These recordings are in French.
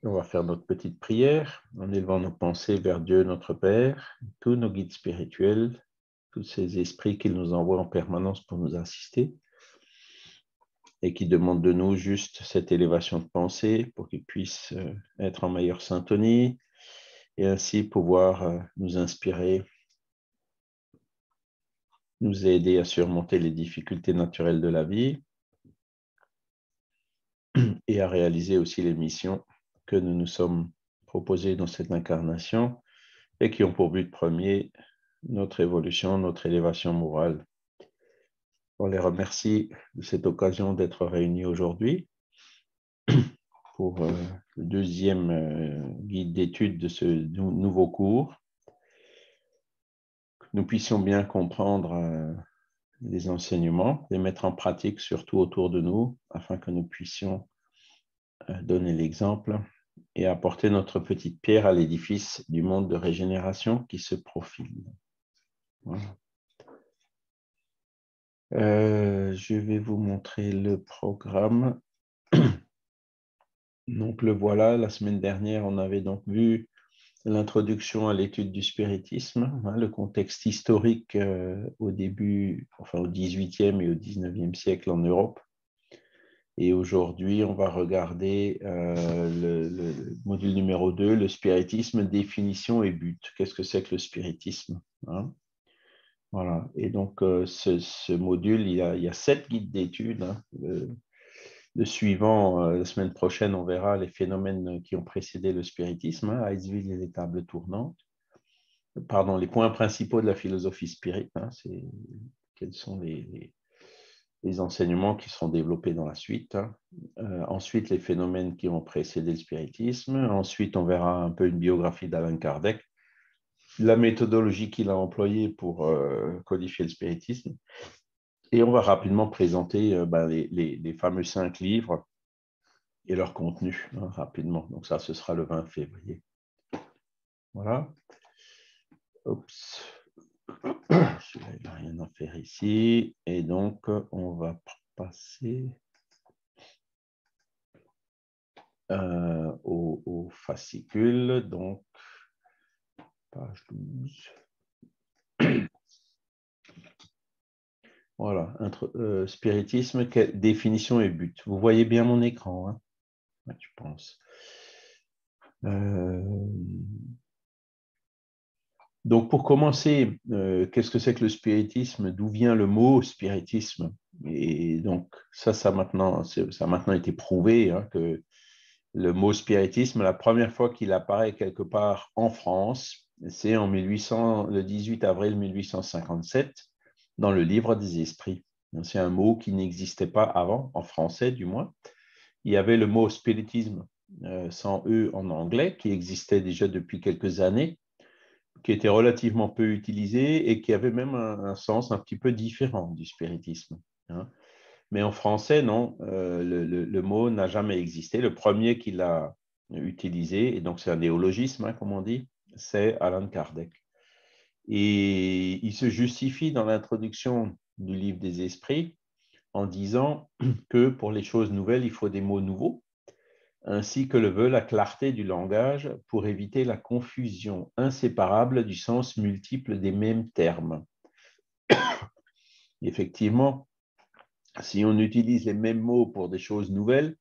On va faire notre petite prière en élevant nos pensées vers Dieu, notre Père, tous nos guides spirituels, tous ces esprits qu'il nous envoie en permanence pour nous assister et qui demandent de nous juste cette élévation de pensée pour qu'ils puissent être en meilleure syntonie et ainsi pouvoir nous inspirer, nous aider à surmonter les difficultés naturelles de la vie et à réaliser aussi les missions que nous nous sommes proposées dans cette incarnation et qui ont pour but premier notre évolution, notre élévation morale. On les remercie de cette occasion d'être réunis aujourd'hui pour le deuxième guide d'étude de ce nouveau cours. Que nous puissions bien comprendre les enseignements, les mettre en pratique surtout autour de nous, afin que nous puissions donner l'exemple et apporter notre petite pierre à l'édifice du monde de régénération qui se profile. Voilà. Je vais vous montrer le programme. Donc le voilà, la semaine dernière, on avait donc vu l'introduction à l'étude du spiritisme, le contexte historique au début, enfin au XVIIIe et au XIXe siècle en Europe. Et aujourd'hui, on va regarder le module numéro 2, le spiritisme, définition et but. Qu'est-ce que c'est que le spiritisme, hein? Voilà. Et donc, ce module, il y a 7 guides d'études. Le suivant, la semaine prochaine, on verra les phénomènes qui ont précédé le spiritisme, Heizville et les tables tournantes. Pardon, les points principaux de la philosophie spirit, c'est quels sont les enseignements qui seront développés dans la suite. Ensuite, les phénomènes qui ont précédé le spiritisme. Ensuite, on verra un peu une biographie d'Allan Kardec, la méthodologie qu'il a employée pour codifier le spiritisme. Et on va rapidement présenter les fameux 5 livres et leur contenu rapidement. Donc ça, ce sera le 20 février. Voilà. Oups. Il n'y a rien à faire ici. Et donc, on va passer au fascicule. Donc, page 12. Voilà. Spiritisme, définition et but. Vous voyez bien mon écran, hein? Je pense. Donc, pour commencer, qu'est-ce que c'est que le spiritisme? D'où vient le mot spiritisme? Et donc, ça a maintenant été prouvé que le mot spiritisme, la première fois qu'il apparaît quelque part en France, c'est le 18 avril 1857, dans le Livre des Esprits. C'est un mot qui n'existait pas avant, en français du moins. Il y avait le mot spiritisme, sans E en anglais, qui existait déjà depuis quelques années, qui était relativement peu utilisé et qui avait même un sens un petit peu différent du spiritisme. Mais en français, non, le mot n'a jamais existé. Le premier qui l'a utilisé, et donc c'est un néologisme, comme on dit, c'est Allan Kardec. Et il se justifie dans l'introduction du Livre des Esprits en disant que pour les choses nouvelles, il faut des mots nouveaux, ainsi que le veut la clarté du langage pour éviter la confusion inséparable du sens multiple des mêmes termes. Effectivement, si on utilise les mêmes mots pour des choses nouvelles,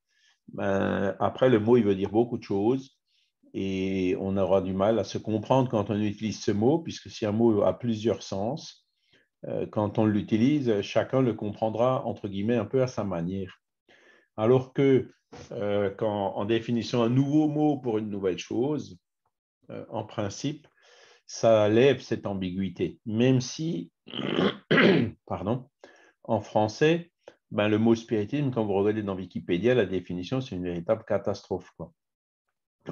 après le mot il veut dire beaucoup de choses et on aura du mal à se comprendre quand on utilise ce mot, puisque si un mot a plusieurs sens, quand on l'utilise, chacun le comprendra entre guillemets un peu à sa manière. Alors que quand en définissant un nouveau mot pour une nouvelle chose, en principe, ça lève cette ambiguïté, même si, pardon, en français, le mot spiritisme, quand vous regardez dans Wikipédia, la définition, c'est une véritable catastrophe, quoi.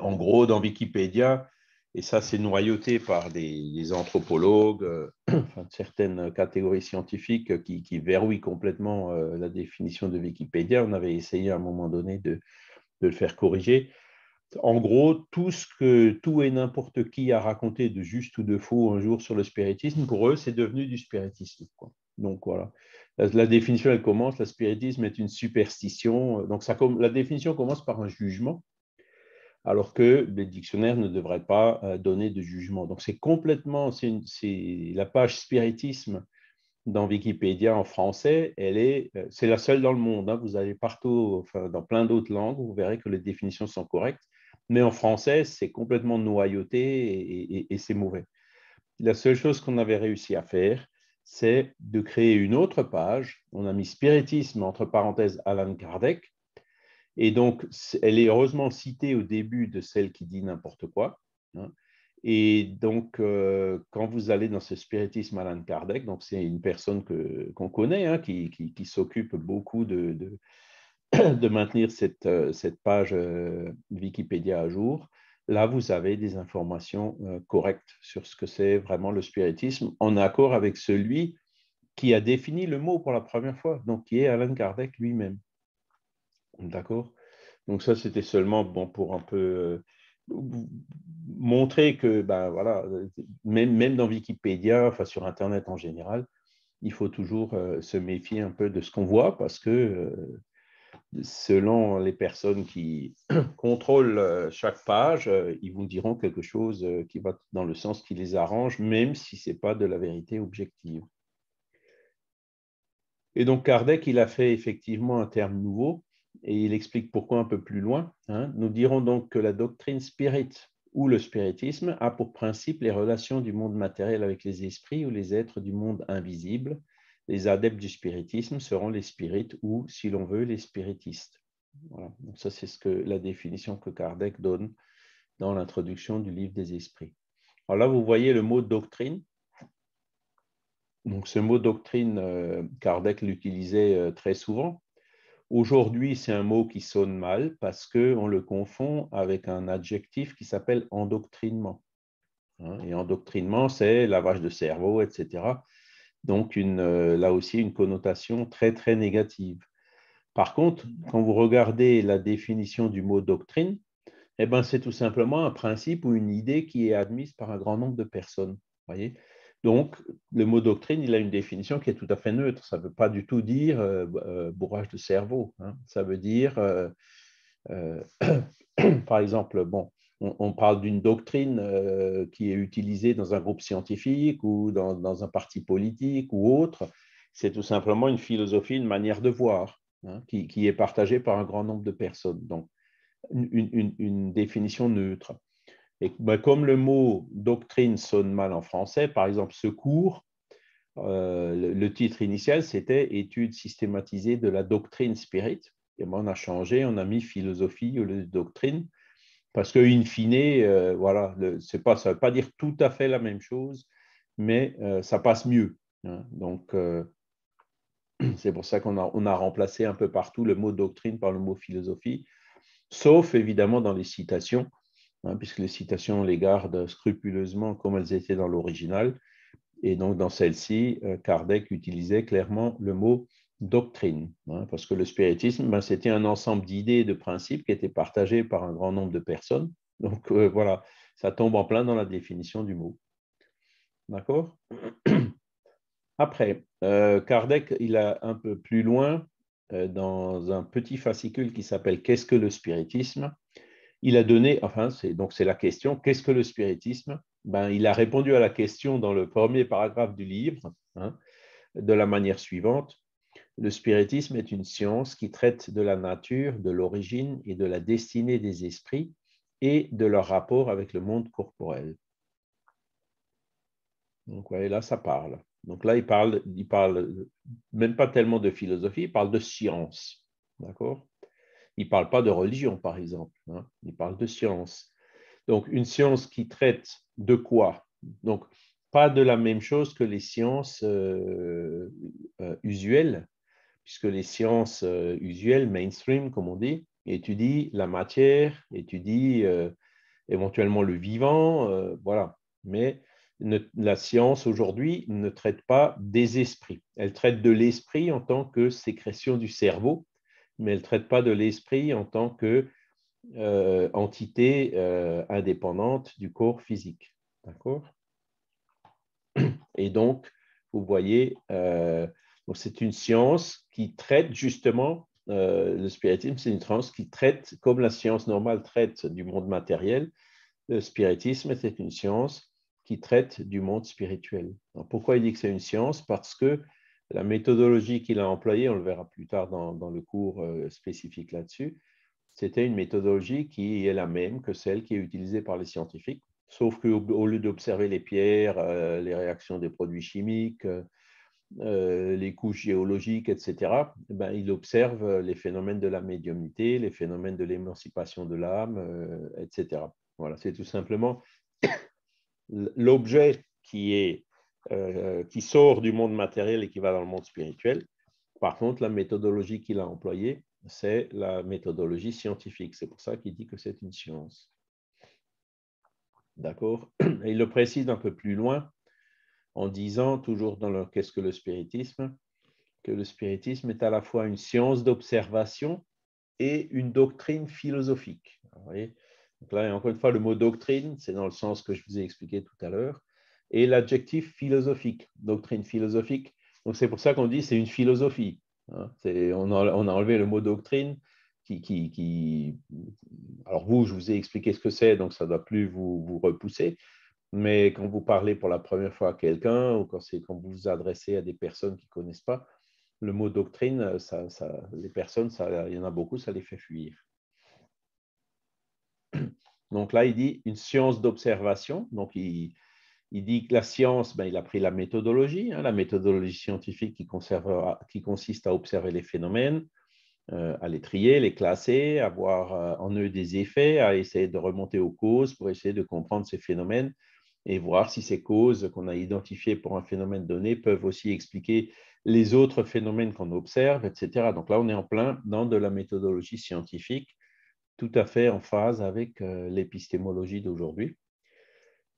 En gros, dans Wikipédia, et ça c'est noyauté par des anthropologues, certaines catégories scientifiques qui verrouillent complètement la définition de Wikipédia. On avait essayé à un moment donné de le faire corriger. En gros, tout et n'importe qui a raconté de juste ou de faux un jour sur le spiritisme, pour eux, c'est devenu du spiritisme, quoi. Donc voilà. La définition, elle commence, le spiritisme est une superstition. Donc la définition commence par un jugement. alors que les dictionnaires ne devraient pas donner de jugement. Donc, c'est complètement, c'est la page spiritisme dans Wikipédia en français, c'est la seule dans le monde. Hein. Vous allez partout, enfin, dans plein d'autres langues, vous verrez que les définitions sont correctes. Mais en français, c'est complètement noyauté et c'est mauvais. La seule chose qu'on avait réussi à faire, c'est de créer une autre page. On a mis spiritisme, entre parenthèses, Alan Kardec. Et donc, elle est heureusement citée au début de celle qui dit n'importe quoi. Hein. Et donc, quand vous allez dans ce spiritisme Alan Kardec, donc c'est une personne qu'on connaît, hein, qui s'occupe beaucoup de maintenir cette page Wikipédia à jour. Là, vous avez des informations correctes sur ce que c'est vraiment le spiritisme, en accord avec celui qui a défini le mot pour la première fois, donc qui est Alan Kardec lui-même. D'accord? Donc ça, c'était seulement bon, pour un peu montrer que ben, voilà, même dans Wikipédia, enfin, sur Internet en général, il faut toujours se méfier un peu de ce qu'on voit parce que selon les personnes qui contrôlent chaque page, ils vous diront quelque chose qui va dans le sens qui les arrange, même si ce n'est pas de la vérité objective. Et donc Kardec, il a fait effectivement un terme nouveau et il explique pourquoi un peu plus loin. Hein. Nous dirons donc que la doctrine spirit ou le spiritisme a pour principe les relations du monde matériel avec les esprits ou les êtres du monde invisible. Les adeptes du spiritisme seront les spirites ou, si l'on veut, les spiritistes. Voilà. Donc ça, c'est la définition que Kardec donne dans l'introduction du livre des esprits. Alors là, vous voyez le mot doctrine. Donc ce mot doctrine, Kardec l'utilisait très souvent. Aujourd'hui, c'est un mot qui sonne mal parce qu'on le confond avec un adjectif qui s'appelle endoctrinement. Et endoctrinement, c'est lavage de cerveau, etc. Donc, là aussi, une connotation très, très négative. Par contre, quand vous regardez la définition du mot doctrine, eh ben, c'est tout simplement un principe ou une idée qui est admise par un grand nombre de personnes. Voyez. Donc, le mot doctrine, il a une définition qui est tout à fait neutre. Ça ne veut pas du tout dire bourrage de cerveau. Hein. Ça veut dire, par exemple, bon, on parle d'une doctrine qui est utilisée dans un groupe scientifique ou dans un parti politique ou autre. C'est tout simplement une philosophie, une manière de voir hein, qui est partagée par un grand nombre de personnes. Donc, une définition neutre. Et ben, comme le mot doctrine sonne mal en français, par exemple, ce cours, le titre initial, c'était Étude systématisée de la doctrine spirit. Et ben, on a changé, on a mis philosophie au lieu de doctrine, parce que, in fine, voilà, ça ne veut pas dire tout à fait la même chose, mais ça passe mieux. Hein. Donc, c'est pour ça qu'on a remplacé un peu partout le mot doctrine par le mot philosophie, sauf évidemment dans les citations, hein, puisque les citations, on les garde scrupuleusement comme elles étaient dans l'original. Et donc, dans celle-ci, Kardec utilisait clairement le mot doctrine, hein, parce que le spiritisme, ben, c'était un ensemble d'idées et de principes qui étaient partagés par un grand nombre de personnes. Donc, voilà, ça tombe en plein dans la définition du mot. D'accord? Après, Kardec, il a un peu plus loin, dans un petit fascicule qui s'appelle Qu'est-ce que le spiritisme? Il a donné, enfin, c'est la question, qu'est-ce que le spiritisme? Ben, il a répondu à la question dans le premier paragraphe du livre, hein, de la manière suivante. Le spiritisme est une science qui traite de la nature, de l'origine et de la destinée des esprits et de leur rapport avec le monde corporel. Donc, ouais, là, ça parle. Donc là, il parle même pas tellement de philosophie, il parle de science. D'accord? Il ne parle pas de religion, par exemple. Hein, il parle de science. Donc, une science qui traite de quoi? Donc, pas de la même chose que les sciences usuelles, puisque les sciences usuelles, mainstream, comme on dit, étudient la matière, étudient éventuellement le vivant, voilà. Mais la science aujourd'hui ne traite pas des esprits. Elle traite de l'esprit en tant que sécrétion du cerveau, mais elle ne traite pas de l'esprit en tant que entité indépendante du corps physique. D'accord? Et donc, vous voyez, c'est une science qui traite justement le spiritisme, c'est une science qui traite, comme la science normale traite du monde matériel, le spiritisme, c'est une science qui traite du monde spirituel. Alors, pourquoi il dit que c'est une science? Parce que la méthodologie qu'il a employée, on le verra plus tard dans le cours spécifique là-dessus, c'était une méthodologie qui est la même que celle qui est utilisée par les scientifiques, sauf qu'au lieu d'observer les pierres, les réactions des produits chimiques, les couches géologiques, etc., ben, il observe les phénomènes de la médiumnité, les phénomènes de l'émancipation de l'âme, etc. Voilà, c'est tout simplement l'objet qui sort du monde matériel et qui va dans le monde spirituel. Par contre, la méthodologie qu'il a employée, c'est la méthodologie scientifique. C'est pour ça qu'il dit que c'est une science. D'accord? Et il le précise un peu plus loin en disant, toujours dans le qu'est-ce que le spiritisme, que le spiritisme est à la fois une science d'observation et une doctrine philosophique. Vous voyez? Donc là, encore une fois, le mot doctrine, c'est dans le sens que je vous ai expliqué tout à l'heure, et l'adjectif philosophique, doctrine philosophique. Donc c'est pour ça qu'on dit c'est une philosophie. Hein. On a enlevé le mot doctrine alors vous, je vous ai expliqué ce que c'est, donc ça ne doit plus vous repousser. Mais quand vous parlez pour la première fois à quelqu'un ou quand vous vous adressez à des personnes qui ne connaissent pas, le mot doctrine, les personnes, il y en a beaucoup, ça les fait fuir. Donc là, il dit une science d'observation. Donc, il dit que la science, ben, il a pris la méthodologie, hein, la méthodologie scientifique qui consiste à observer les phénomènes, à les trier, les classer, à voir en eux des effets, à essayer de remonter aux causes pour essayer de comprendre ces phénomènes et voir si ces causes qu'on a identifiées pour un phénomène donné peuvent aussi expliquer les autres phénomènes qu'on observe, etc. Donc là, on est en plein dans de la méthodologie scientifique, tout à fait en phase avec l'épistémologie d'aujourd'hui,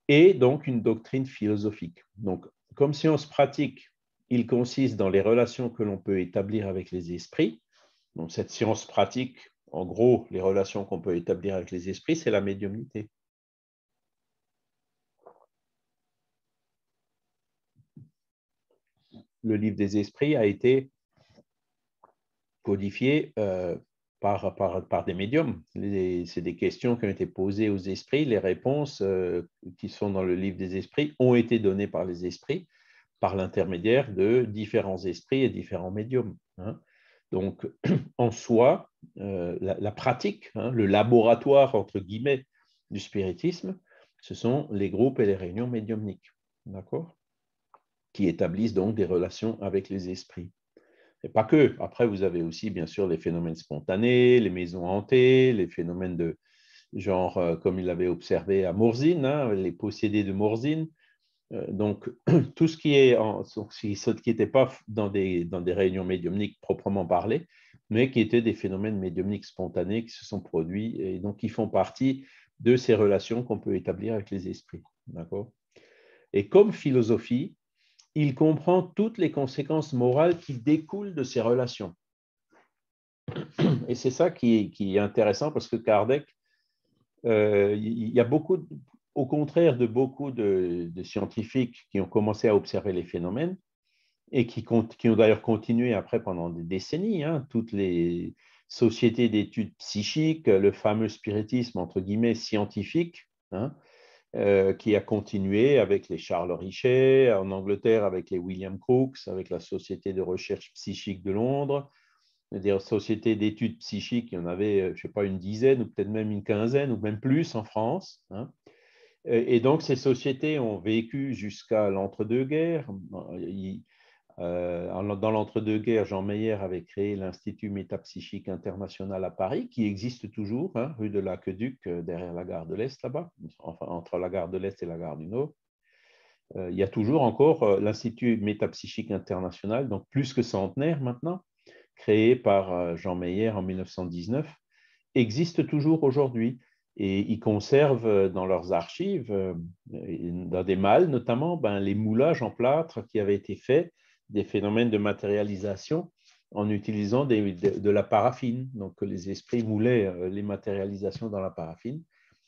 et donc une doctrine philosophique. Donc, comme science pratique, il consiste dans les relations que l'on peut établir avec les esprits. Donc, cette science pratique, en gros, les relations qu'on peut établir avec les esprits, c'est la médiumnité. Le livre des esprits a été codifié par des médiums. C'est des questions qui ont été posées aux esprits. Les réponses qui sont dans le livre des esprits ont été données par les esprits par l'intermédiaire de différents esprits et différents médiums. Hein. Donc, en soi, la pratique, hein, le laboratoire, entre guillemets, du spiritisme, ce sont les groupes et les réunions médiumniques, d'accord, qui établissent donc des relations avec les esprits. Et pas que. Après, vous avez aussi, bien sûr, les phénomènes spontanés, les maisons hantées, les phénomènes de genre, comme il avait observé à Morzine, hein, les possédés de Morzine. Donc, tout ce qui n'était pas dans des réunions médiumniques proprement parlées, mais qui étaient des phénomènes médiumniques spontanés qui se sont produits et donc qui font partie de ces relations qu'on peut établir avec les esprits. D'accord? Et comme philosophie, il comprend toutes les conséquences morales qui découlent de ces relations. Et c'est ça qui est intéressant parce que Kardec, il y a beaucoup, au contraire de beaucoup de scientifiques qui ont commencé à observer les phénomènes et qui ont d'ailleurs continué après pendant des décennies, hein, toutes les sociétés d'études psychiques, le fameux spiritisme, entre guillemets, scientifique, hein, qui a continué avec les Charles Richet, en Angleterre avec les William Crookes, avec la Société de recherche psychique de Londres, des sociétés d'études psychiques, il y en avait, je ne sais pas, une dizaine ou peut-être même une quinzaine ou même plus en France. Hein. Et donc, ces sociétés ont vécu jusqu'à l'entre-deux-guerres. Dans l'entre-deux-guerres, Jean Meyer avait créé l'Institut métapsychique international à Paris, qui existe toujours, hein, rue de l'Aqueduc, derrière la gare de l'Est, là-bas, enfin, entre la gare de l'Est et la gare du Nord. Il y a toujours encore l'Institut métapsychique international, donc plus que centenaire maintenant, créé par Jean Meyer en 1919, existe toujours aujourd'hui. Et ils conservent dans leurs archives, dans des malles notamment, les moulages en plâtre qui avaient été faits des phénomènes de matérialisation en utilisant de la paraffine. Donc, les esprits moulaient les matérialisations dans la paraffine.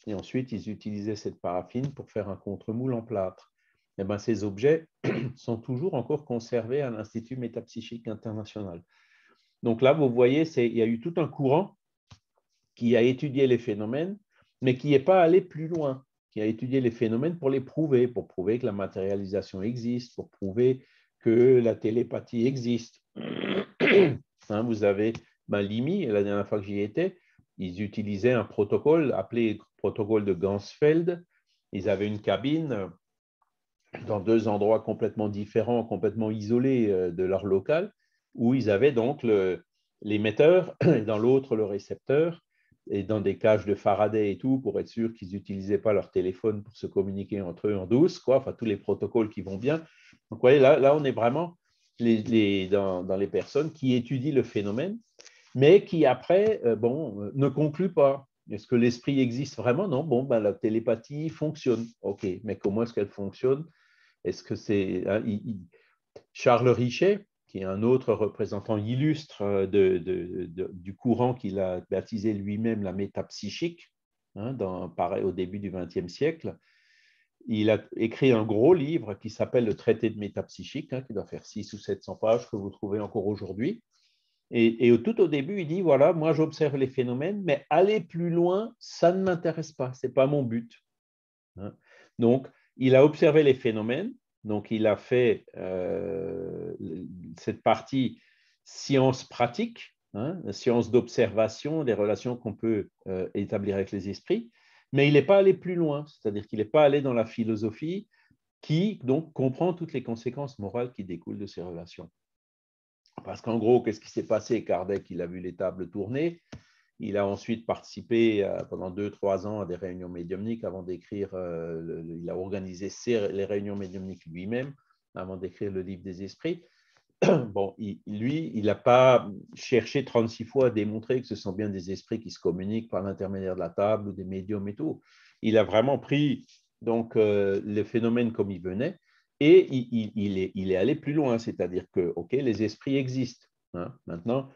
Et ensuite, ils utilisaient cette paraffine pour faire un contre-moule en plâtre. Et ces objets sont toujours encore conservés à l'Institut métapsychique international. Donc là, vous voyez, il y a eu tout un courant qui a étudié les phénomènes, mais qui n'est pas allé plus loin, qui a étudié les phénomènes pour pour prouver que la matérialisation existe, pour prouver que la télépathie existe. Hein, vous avez Limi, la dernière fois que j'y étais, ils utilisaient un protocole appelé protocole de Ganzfeld. Ils avaient une cabine dans deux endroits complètement différents, complètement isolés de leur local, où ils avaient donc l'émetteur et dans l'autre le récepteur, et dans des cages de Faraday et tout, pour être sûr qu'ils n'utilisaient pas leur téléphone pour se communiquer entre eux en douce, quoi. Enfin, tous les protocoles qui vont bien. Donc, vous voyez, là on est vraiment dans les personnes qui étudient le phénomène, mais qui après, ne concluent pas. Est-ce que l'esprit existe vraiment? Non, la télépathie fonctionne. OK, mais comment est-ce qu'elle fonctionne? Est-ce que c'est Charles Richet, qui est un autre représentant illustre du courant qu'il a baptisé lui-même la métapsychique, hein, au début du XXe siècle. Il a écrit un gros livre qui s'appelle le Traité de métapsychique, hein, qui doit faire 600 ou 700 pages, que vous trouvez encore aujourd'hui. Et tout au début, il dit, voilà, moi j'observe les phénomènes, mais aller plus loin, ça ne m'intéresse pas, ce n'est pas mon but. Hein. Donc, il a observé les phénomènes, donc il a fait cette partie science pratique, hein, science d'observation des relations qu'on peut établir avec les esprits, mais il n'est pas allé plus loin, c'est-à-dire qu'il n'est pas allé dans la philosophie qui donc comprend toutes les conséquences morales qui découlent de ces relations. Parce qu'en gros, qu'est-ce qui s'est passé? Kardec, il a vu les tables tourner. Il a ensuite participé pendant 2-3 ans à des réunions médiumniques avant d'écrire, il a organisé les réunions médiumniques lui-même avant d'écrire le livre des esprits. Bon, lui, il n'a pas cherché 36 fois à démontrer que ce sont bien des esprits qui se communiquent par l'intermédiaire de la table ou des médiums et tout. Il a vraiment pris donc les phénomènes comme ils venaient et il est allé plus loin, c'est-à-dire que, OK, les esprits existent. Hein, maintenant,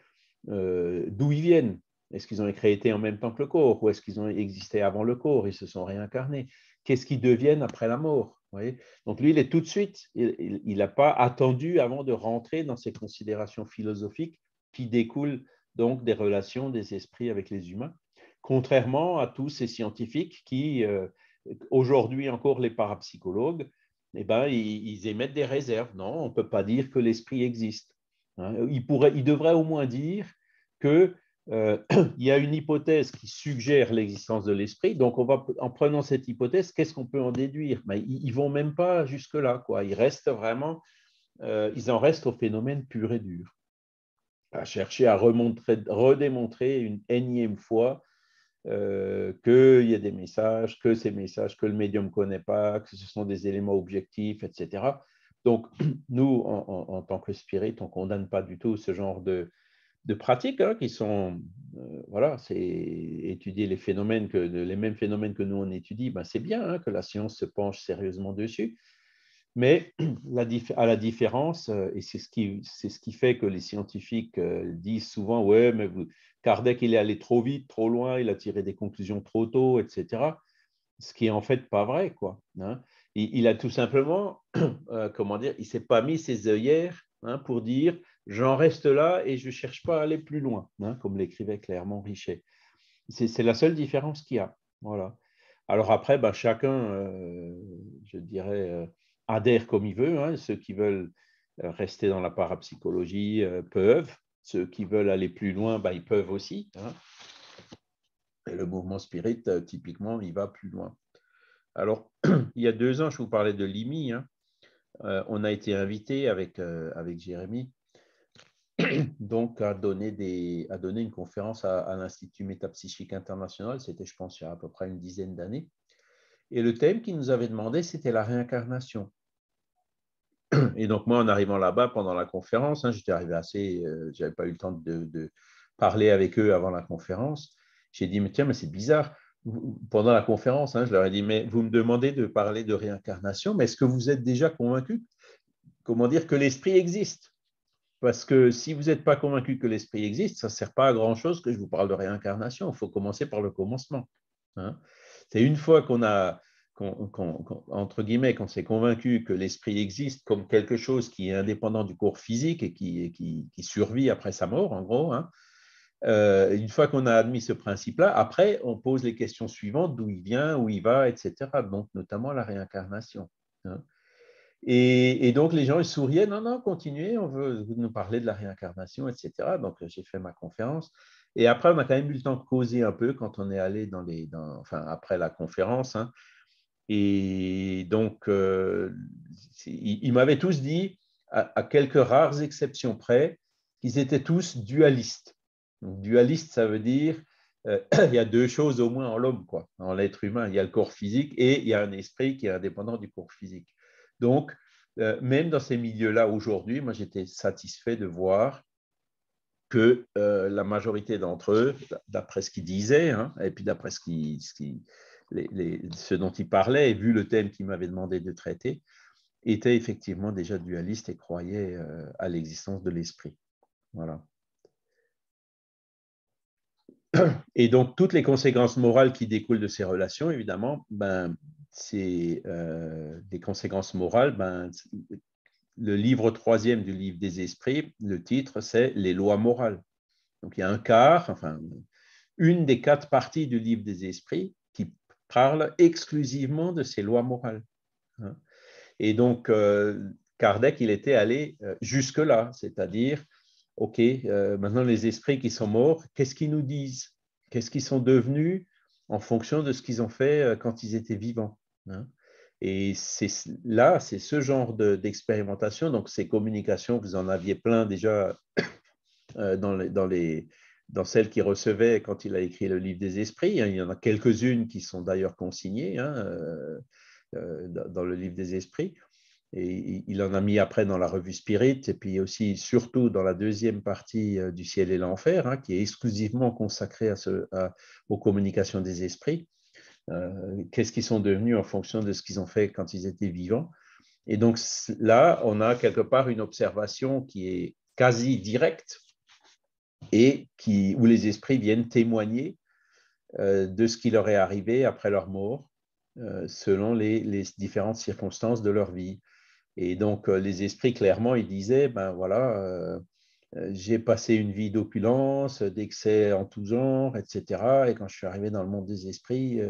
d'où ils viennent? Est-ce qu'ils ont été en même temps que le corps ou est-ce qu'ils ont existé avant le corps? Ils se sont réincarnés. Qu'est-ce qu'ils deviennent après la mort? Vous voyez? Donc lui, il est tout de suite, il n'a pas attendu avant de rentrer dans ces considérations philosophiques qui découlent donc des relations des esprits avec les humains, contrairement à tous ces scientifiques qui, aujourd'hui encore les parapsychologues, eh ben, ils émettent des réserves. Non, on ne peut pas dire que l'esprit existe. Hein, il devrait au moins dire qu'il y a une hypothèse qui suggère l'existence de l'esprit. Donc, en prenant cette hypothèse, qu'est-ce qu'on peut en déduire? Ben, ils ne vont même pas jusque-là, quoi. Ils en restent au phénomène pur et dur, à chercher à redémontrer une énième fois qu'il y a des messages, que ces messages que le médium ne connaît pas, que ce sont des éléments objectifs, etc. Donc, nous, en tant que spirit, on ne condamne pas du tout ce genre de pratiques qui sont, voilà, c'est étudier les phénomènes, les mêmes phénomènes que nous on étudie, ben c'est bien hein, que la science se penche sérieusement dessus, mais à la différence, et c'est ce qui fait que les scientifiques disent souvent, ouais, mais Kardec, il est allé trop vite, trop loin, il a tiré des conclusions trop tôt, etc. Ce qui est en fait pas vrai, quoi. Hein. Il a tout simplement, comment dire, il s'est pas mis ses œillères hein, pour dire, j'en reste là et je ne cherche pas à aller plus loin, hein, comme l'écrivait clairement Richet. C'est la seule différence qu'il y a. Voilà. Alors après, ben, chacun, je dirais, adhère comme il veut. Hein. Ceux qui veulent rester dans la parapsychologie peuvent. Ceux qui veulent aller plus loin, ben, ils peuvent aussi. Hein. Et le mouvement spirit, typiquement, il va plus loin. Alors, il y a 2 ans, je vous parlais de Limi. Hein. On a été invité avec Jérémy donc à donner une conférence à l'Institut Métapsychique International. C'était, je pense, il y a à peu près une dizaine d'années. Et le thème qu'il nous avait demandé, c'était la réincarnation. Et donc, moi, en arrivant là-bas pendant la conférence, hein, j'étais arrivé je n'avais pas eu le temps de parler avec eux avant la conférence. J'ai dit, mais tiens, mais c'est bizarre. Pendant la conférence, hein, je leur ai dit, mais vous me demandez de parler de réincarnation, mais est-ce que vous êtes déjà convaincu, comment dire, que l'esprit existe? Parce que si vous n'êtes pas convaincu que l'esprit existe, ça ne sert pas à grand-chose que je vous parle de réincarnation. Il faut commencer par le commencement. Hein. C'est une fois qu'on entre guillemets, qu'on s'est convaincu que l'esprit existe comme quelque chose qui est indépendant du corps physique et qui survit après sa mort, en gros, hein, une fois qu'on a admis ce principe-là, après, on pose les questions suivantes, d'où il vient, où il va, etc. Donc, notamment la réincarnation. Hein. Et donc, les gens, ils souriaient, non, non, continuez, on veut nous parler de la réincarnation, etc. Donc, j'ai fait ma conférence. Et après, on a quand même eu le temps de causer un peu quand on est allé enfin, après la conférence. Hein. Et donc, ils m'avaient tous dit, à quelques rares exceptions près, qu'ils étaient tous dualistes. Donc, dualiste, ça veut dire il y a deux choses au moins en l'homme, quoi, en l'être humain. Il y a le corps physique et il y a un esprit qui est indépendant du corps physique. Donc, même dans ces milieux-là, aujourd'hui, moi, j'étais satisfait de voir que la majorité d'entre eux, d'après ce qu'ils disaient, hein, et puis d'après ce dont ils parlaient, et vu le thème qu'ils m'avaient demandé de traiter, étaient effectivement déjà dualistes et croyaient à l'existence de l'esprit. Voilà. Et donc, toutes les conséquences morales qui découlent de ces relations, évidemment, c'est des conséquences morales. Le livre 3e du livre des esprits, le titre, c'est Les lois morales. Donc, il y a un quart, enfin, une des 4 parties du livre des esprits qui parle exclusivement de ces lois morales. Hein. Et donc, Kardec, il était allé jusque-là, c'est-à-dire, OK, maintenant les esprits qui sont morts, qu'est-ce qu'ils nous disent? Qu'est-ce qu'ils sont devenus en fonction de ce qu'ils ont fait quand ils étaient vivants? Hein. Et là, c'est ce genre d'expérimentation, donc ces communications, vous en aviez plein déjà dans celles qu'il recevait quand il a écrit le livre des esprits. Il y en a quelques-unes qui sont d'ailleurs consignées dans le livre des esprits. Et il en a mis après dans la revue Spirit, et puis aussi, surtout, dans la deuxième partie du Ciel et l'Enfer, hein, qui est exclusivement consacrée aux communications des esprits. Qu'est-ce qu'ils sont devenus en fonction de ce qu'ils ont fait quand ils étaient vivants. Et donc là, on a quelque part une observation qui est quasi directe et où les esprits viennent témoigner de ce qui leur est arrivé après leur mort, selon les différentes circonstances de leur vie. Et donc, les esprits, clairement, ils disaient, ben voilà, j'ai passé une vie d'opulence, d'excès en tout genre, etc. Et quand je suis arrivé dans le monde des esprits,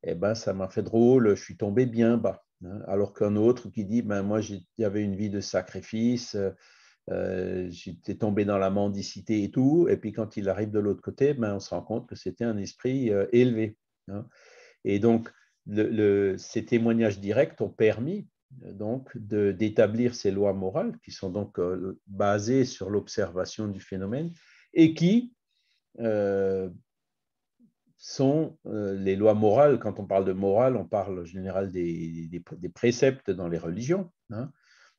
eh ben, ça m'a fait drôle, je suis tombé bien bas. Hein. Alors qu'un autre qui dit, ben moi, j'avais une vie de sacrifice, j'étais tombé dans la mendicité et tout. Et puis, quand il arrive de l'autre côté, ben, on se rend compte que c'était un esprit élevé. Hein. Et donc, ces témoignages directs ont permis donc d'établir ces lois morales qui sont donc basées sur l'observation du phénomène et qui sont les lois morales. Quand on parle de morale, on parle en général des préceptes dans les religions. Hein.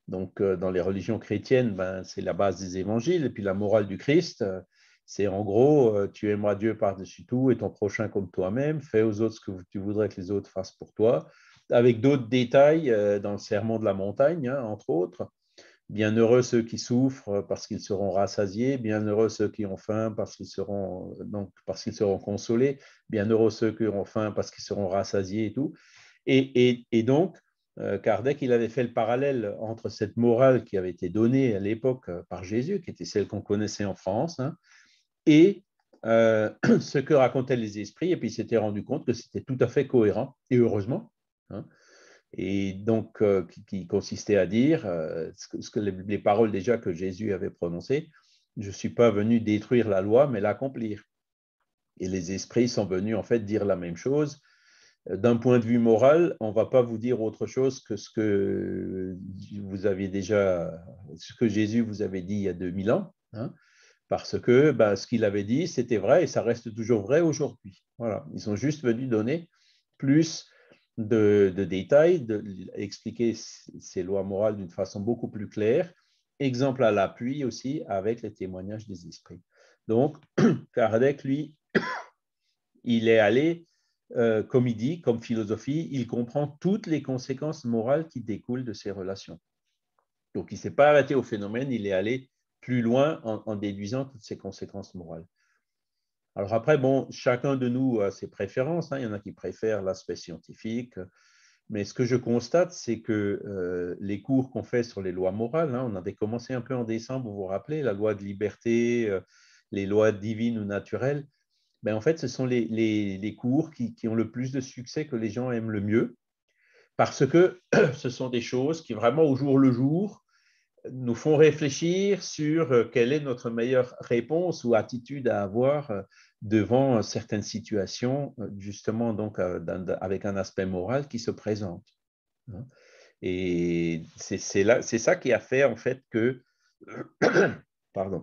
Donc, dans les religions chrétiennes, c'est la base des évangiles. Et puis, la morale du Christ, c'est en gros, tu aimeras Dieu par-dessus tout et ton prochain comme toi-même. Fais aux autres ce que tu voudrais que les autres fassent pour toi. Avec d'autres détails dans le sermon de la montagne, hein, entre autres. Bienheureux ceux qui souffrent parce qu'ils seront rassasiés. Bienheureux ceux qui ont faim parce qu'ils seront consolés. Bienheureux ceux qui auront faim parce qu'ils seront rassasiés et tout. Et donc, Kardec, il avait fait le parallèle entre cette morale qui avait été donnée à l'époque par Jésus, qui était celle qu'on connaissait en France, hein, et ce que racontaient les esprits, et puis il s'était rendu compte que c'était tout à fait cohérent, et heureusement. Hein, et donc, qui consistait à dire ce que les paroles déjà que Jésus avait prononcées, je ne suis pas venu détruire la loi, mais l'accomplir. Et les esprits sont venus en fait dire la même chose. D'un point de vue moral, on ne va pas vous dire autre chose que ce que Jésus vous avait dit il y a 2000 ans, hein, parce que ce qu'il avait dit, c'était vrai et ça reste toujours vrai aujourd'hui. Voilà. Ils sont juste venus donner plus de détails, expliquer ces lois morales d'une façon beaucoup plus claire, exemple à l'appui aussi avec les témoignages des esprits. Donc, Kardec, lui, il est allé, comme il dit, comme philosophie, il comprend toutes les conséquences morales qui découlent de ces relations. Donc, il ne s'est pas arrêté au phénomène, il est allé plus loin en déduisant toutes ces conséquences morales. Alors après, bon, chacun de nous a ses préférences, hein. Il y en a qui préfèrent l'aspect scientifique, mais ce que je constate, c'est que les cours qu'on fait sur les lois morales, hein, on avait commencé un peu en décembre, vous vous rappelez, la loi de liberté, les lois divines ou naturelles, ben, en fait, ce sont les cours qui ont le plus de succès, que les gens aiment le mieux, parce que ce sont des choses qui vraiment au jour le jour nous font réfléchir sur quelle est notre meilleure réponse ou attitude à avoir devant certaines situations, justement donc avec un aspect moral qui se présente. Et c'est ça qui a fait en fait que pardon,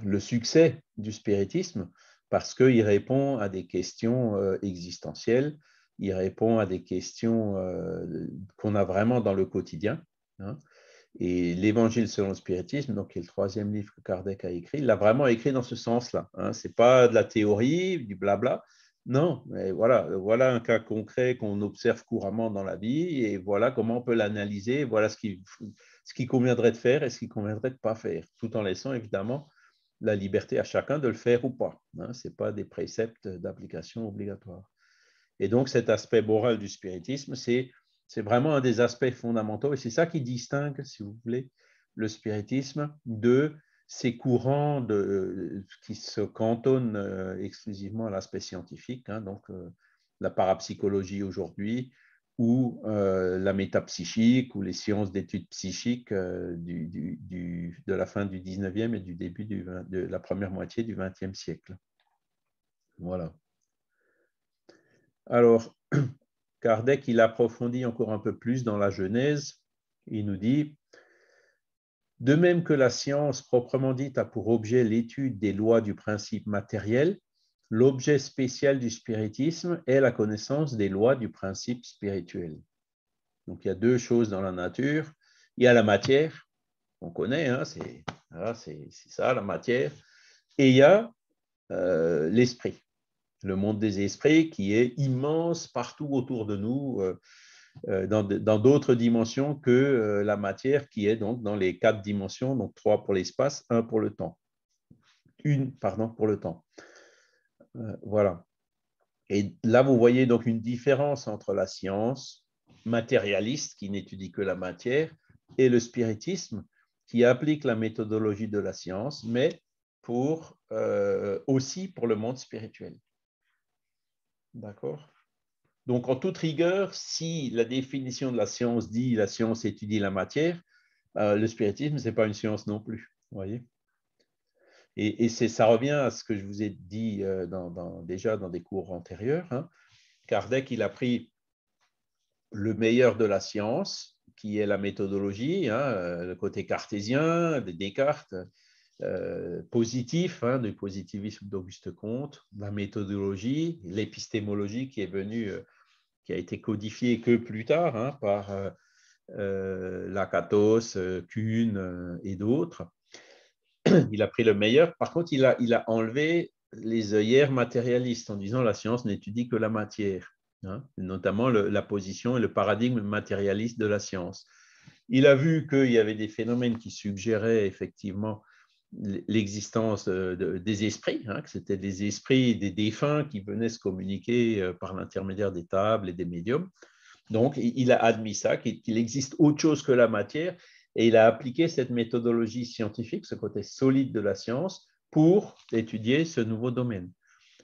le succès du spiritisme, parce qu'il répond à des questions existentielles, il répond à des questions qu'on a vraiment dans le quotidien. Hein. Et l'Évangile selon le spiritisme, donc, qui est le troisième livre que Kardec a écrit, il l'a vraiment écrit dans ce sens-là. Hein. Ce n'est pas de la théorie, du blabla. Non, mais voilà un cas concret qu'on observe couramment dans la vie et voilà comment on peut l'analyser, voilà ce qui conviendrait de faire et ce qui conviendrait de ne pas faire, tout en laissant évidemment la liberté à chacun de le faire ou pas. Hein. Ce n'est pas des préceptes d'application obligatoires. Et donc cet aspect moral du spiritisme, c'est vraiment un des aspects fondamentaux et c'est ça qui distingue, si vous voulez, le spiritisme de ces courants qui se cantonnent exclusivement à l'aspect scientifique, hein, donc la parapsychologie aujourd'hui ou la métapsychique ou les sciences d'études psychiques de la fin du 19e et du début de la première moitié du 20e siècle. Voilà. Alors, Kardec, il approfondit encore un peu plus dans la Genèse. Il nous dit, de même que la science proprement dite a pour objet l'étude des lois du principe matériel, l'objet spécial du spiritisme est la connaissance des lois du principe spirituel. Donc, il y a deux choses dans la nature. Il y a la matière, on connaît, hein, c'est ça, la matière. Et il y a l'esprit, le monde des esprits qui est immense partout autour de nous, dans d'autres dimensions que la matière qui est donc dans les 4 dimensions, donc 3 pour l'espace, 1 pour le temps. Pour le temps. Voilà. Et là, vous voyez donc une différence entre la science matérialiste qui n'étudie que la matière et le spiritisme qui applique la méthodologie de la science, mais aussi pour le monde spirituel. D'accord ? Donc, en toute rigueur, si la définition de la science dit la science étudie la matière, le spiritisme, ce n'est pas une science non plus. Vous voyez ? Et ça revient à ce que je vous ai dit déjà dans des cours antérieurs. Hein. Kardec, il a pris le meilleur de la science, qui est la méthodologie, hein, le côté cartésien de Descartes, positif, hein, du positivisme d'Auguste Comte, la méthodologie, l'épistémologie qui est venue, qui a été codifiée que plus tard hein, par Lakatos, Kuhn et d'autres. Il a pris le meilleur. Par contre, il a enlevé les œillères matérialistes en disant la science n'étudie que la matière, hein, notamment la position et le paradigme matérialiste de la science. Il a vu qu'il y avait des phénomènes qui suggéraient effectivement l'existence des esprits, hein, que c'était des esprits des défunts qui venaient se communiquer par l'intermédiaire des tables et des médiums. Donc, il a admis ça, qu'il existe autre chose que la matière, et il a appliqué cette méthodologie scientifique, ce côté solide de la science, pour étudier ce nouveau domaine.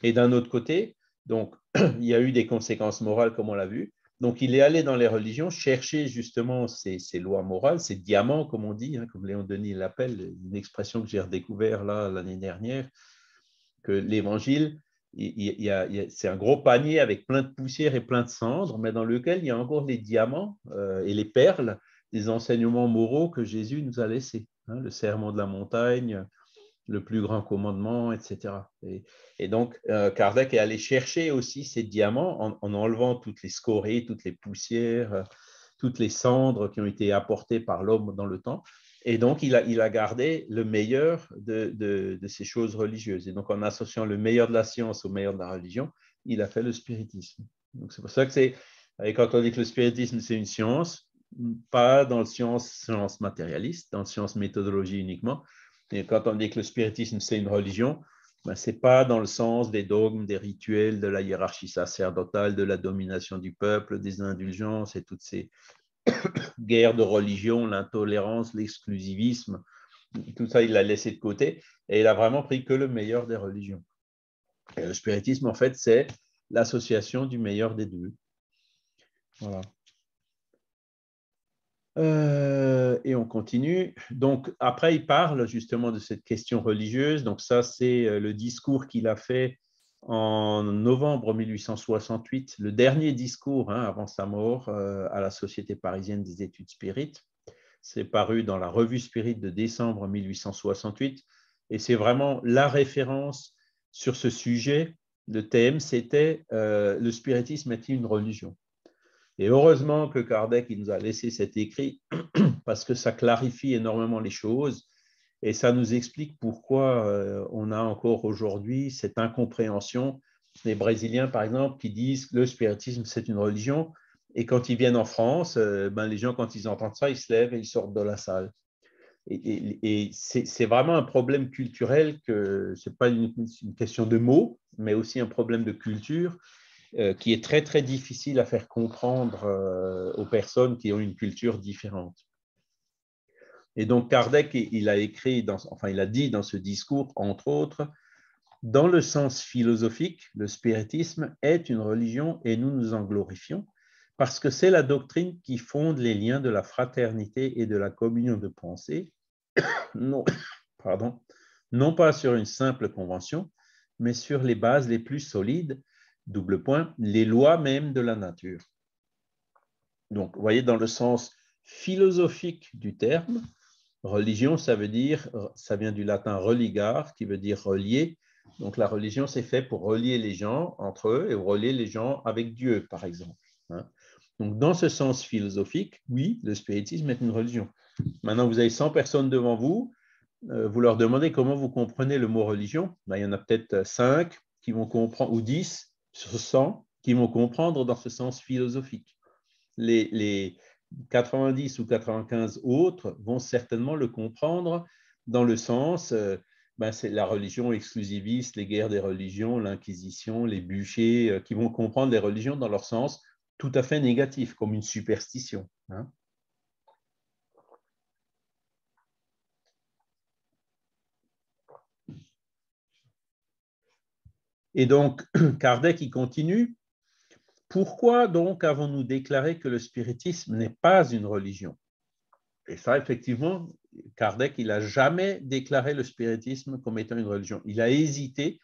Et d'un autre côté, donc, il y a eu des conséquences morales, comme on l'a vu. Donc, il est allé dans les religions chercher justement ces lois morales, ces diamants, comme on dit, hein, comme Léon Denis l'appelle, une expression que j'ai redécouvert l'année dernière, que l'évangile, c'est un gros panier avec plein de poussière et plein de cendres, mais dans lequel il y a encore les diamants et les perles des enseignements moraux que Jésus nous a laissés. Hein, le sermon de la montagne, le plus grand commandement, etc. Et donc, Kardec est allé chercher aussi ces diamants en enlevant toutes les scories, toutes les poussières, toutes les cendres qui ont été apportées par l'homme dans le temps. Et donc, il a gardé le meilleur de ces choses religieuses. Et donc, en associant le meilleur de la science au meilleur de la religion, il a fait le spiritisme. Donc, c'est pour ça que quand on dit que le spiritisme, c'est une science, pas dans le science matérialiste, dans le science méthodologie uniquement. Et quand on dit que le spiritisme, c'est une religion, ben, ce n'est pas dans le sens des dogmes, des rituels, de la hiérarchie sacerdotale, de la domination du peuple, des indulgences et toutes ces guerres de religion, l'intolérance, l'exclusivisme. Tout ça, il l'a laissé de côté et il a vraiment pris que le meilleur des religions. Et le spiritisme, en fait, c'est l'association du meilleur des deux. Voilà. Et on continue. Donc, après, il parle justement de cette question religieuse. Donc, ça, c'est le discours qu'il a fait en novembre 1868, le dernier discours avant sa mort à la Société parisienne des études spirites. C'est paru dans la Revue Spirit de décembre 1868. Et c'est vraiment la référence sur ce sujet. Le thème, c'était le spiritisme est-il une religion? Et heureusement que Kardec il nous a laissé cet écrit parce que ça clarifie énormément les choses et ça nous explique pourquoi on a encore aujourd'hui cette incompréhension. Les Brésiliens, par exemple, qui disent que le spiritisme, c'est une religion. Et quand ils viennent en France, les gens, quand ils entendent ça, ils se lèvent et ils sortent de la salle. Et c'est vraiment un problème culturel, que ce n'est pas une question de mots, mais aussi un problème de culture qui est très, très difficile à faire comprendre aux personnes qui ont une culture différente. Et donc, Kardec, il a il a dit dans ce discours, entre autres, dans le sens philosophique, le spiritisme est une religion et nous nous en glorifions parce que c'est la doctrine qui fonde les liens de la fraternité et de la communion de pensée, non, non pas sur une simple convention, mais sur les bases les plus solides, double point, les lois même de la nature. Donc, vous voyez, dans le sens philosophique du terme, religion, ça vient du latin religare, qui veut dire relier. Donc, la religion, c'est fait pour relier les gens entre eux et relier les gens avec Dieu, par exemple. Donc, dans ce sens philosophique, oui, le spiritisme est une religion. Maintenant, vous avez 100 personnes devant vous, vous leur demandez comment vous comprenez le mot religion. Il y en a peut-être 5 qui vont comprendre, ou 10 sur 100 qui vont comprendre dans ce sens philosophique. Les 90 ou 95 autres vont certainement le comprendre dans le sens, c'est la religion exclusiviste, les guerres des religions, l'Inquisition, les bûchers, qui vont comprendre les religions dans leur sens tout à fait négatif, comme une superstition. Et donc, Kardec, il continue. Pourquoi donc avons-nous déclaré que le spiritisme n'est pas une religion? Et ça, effectivement, Kardec, il n'a jamais déclaré le spiritisme comme étant une religion. Il a hésité,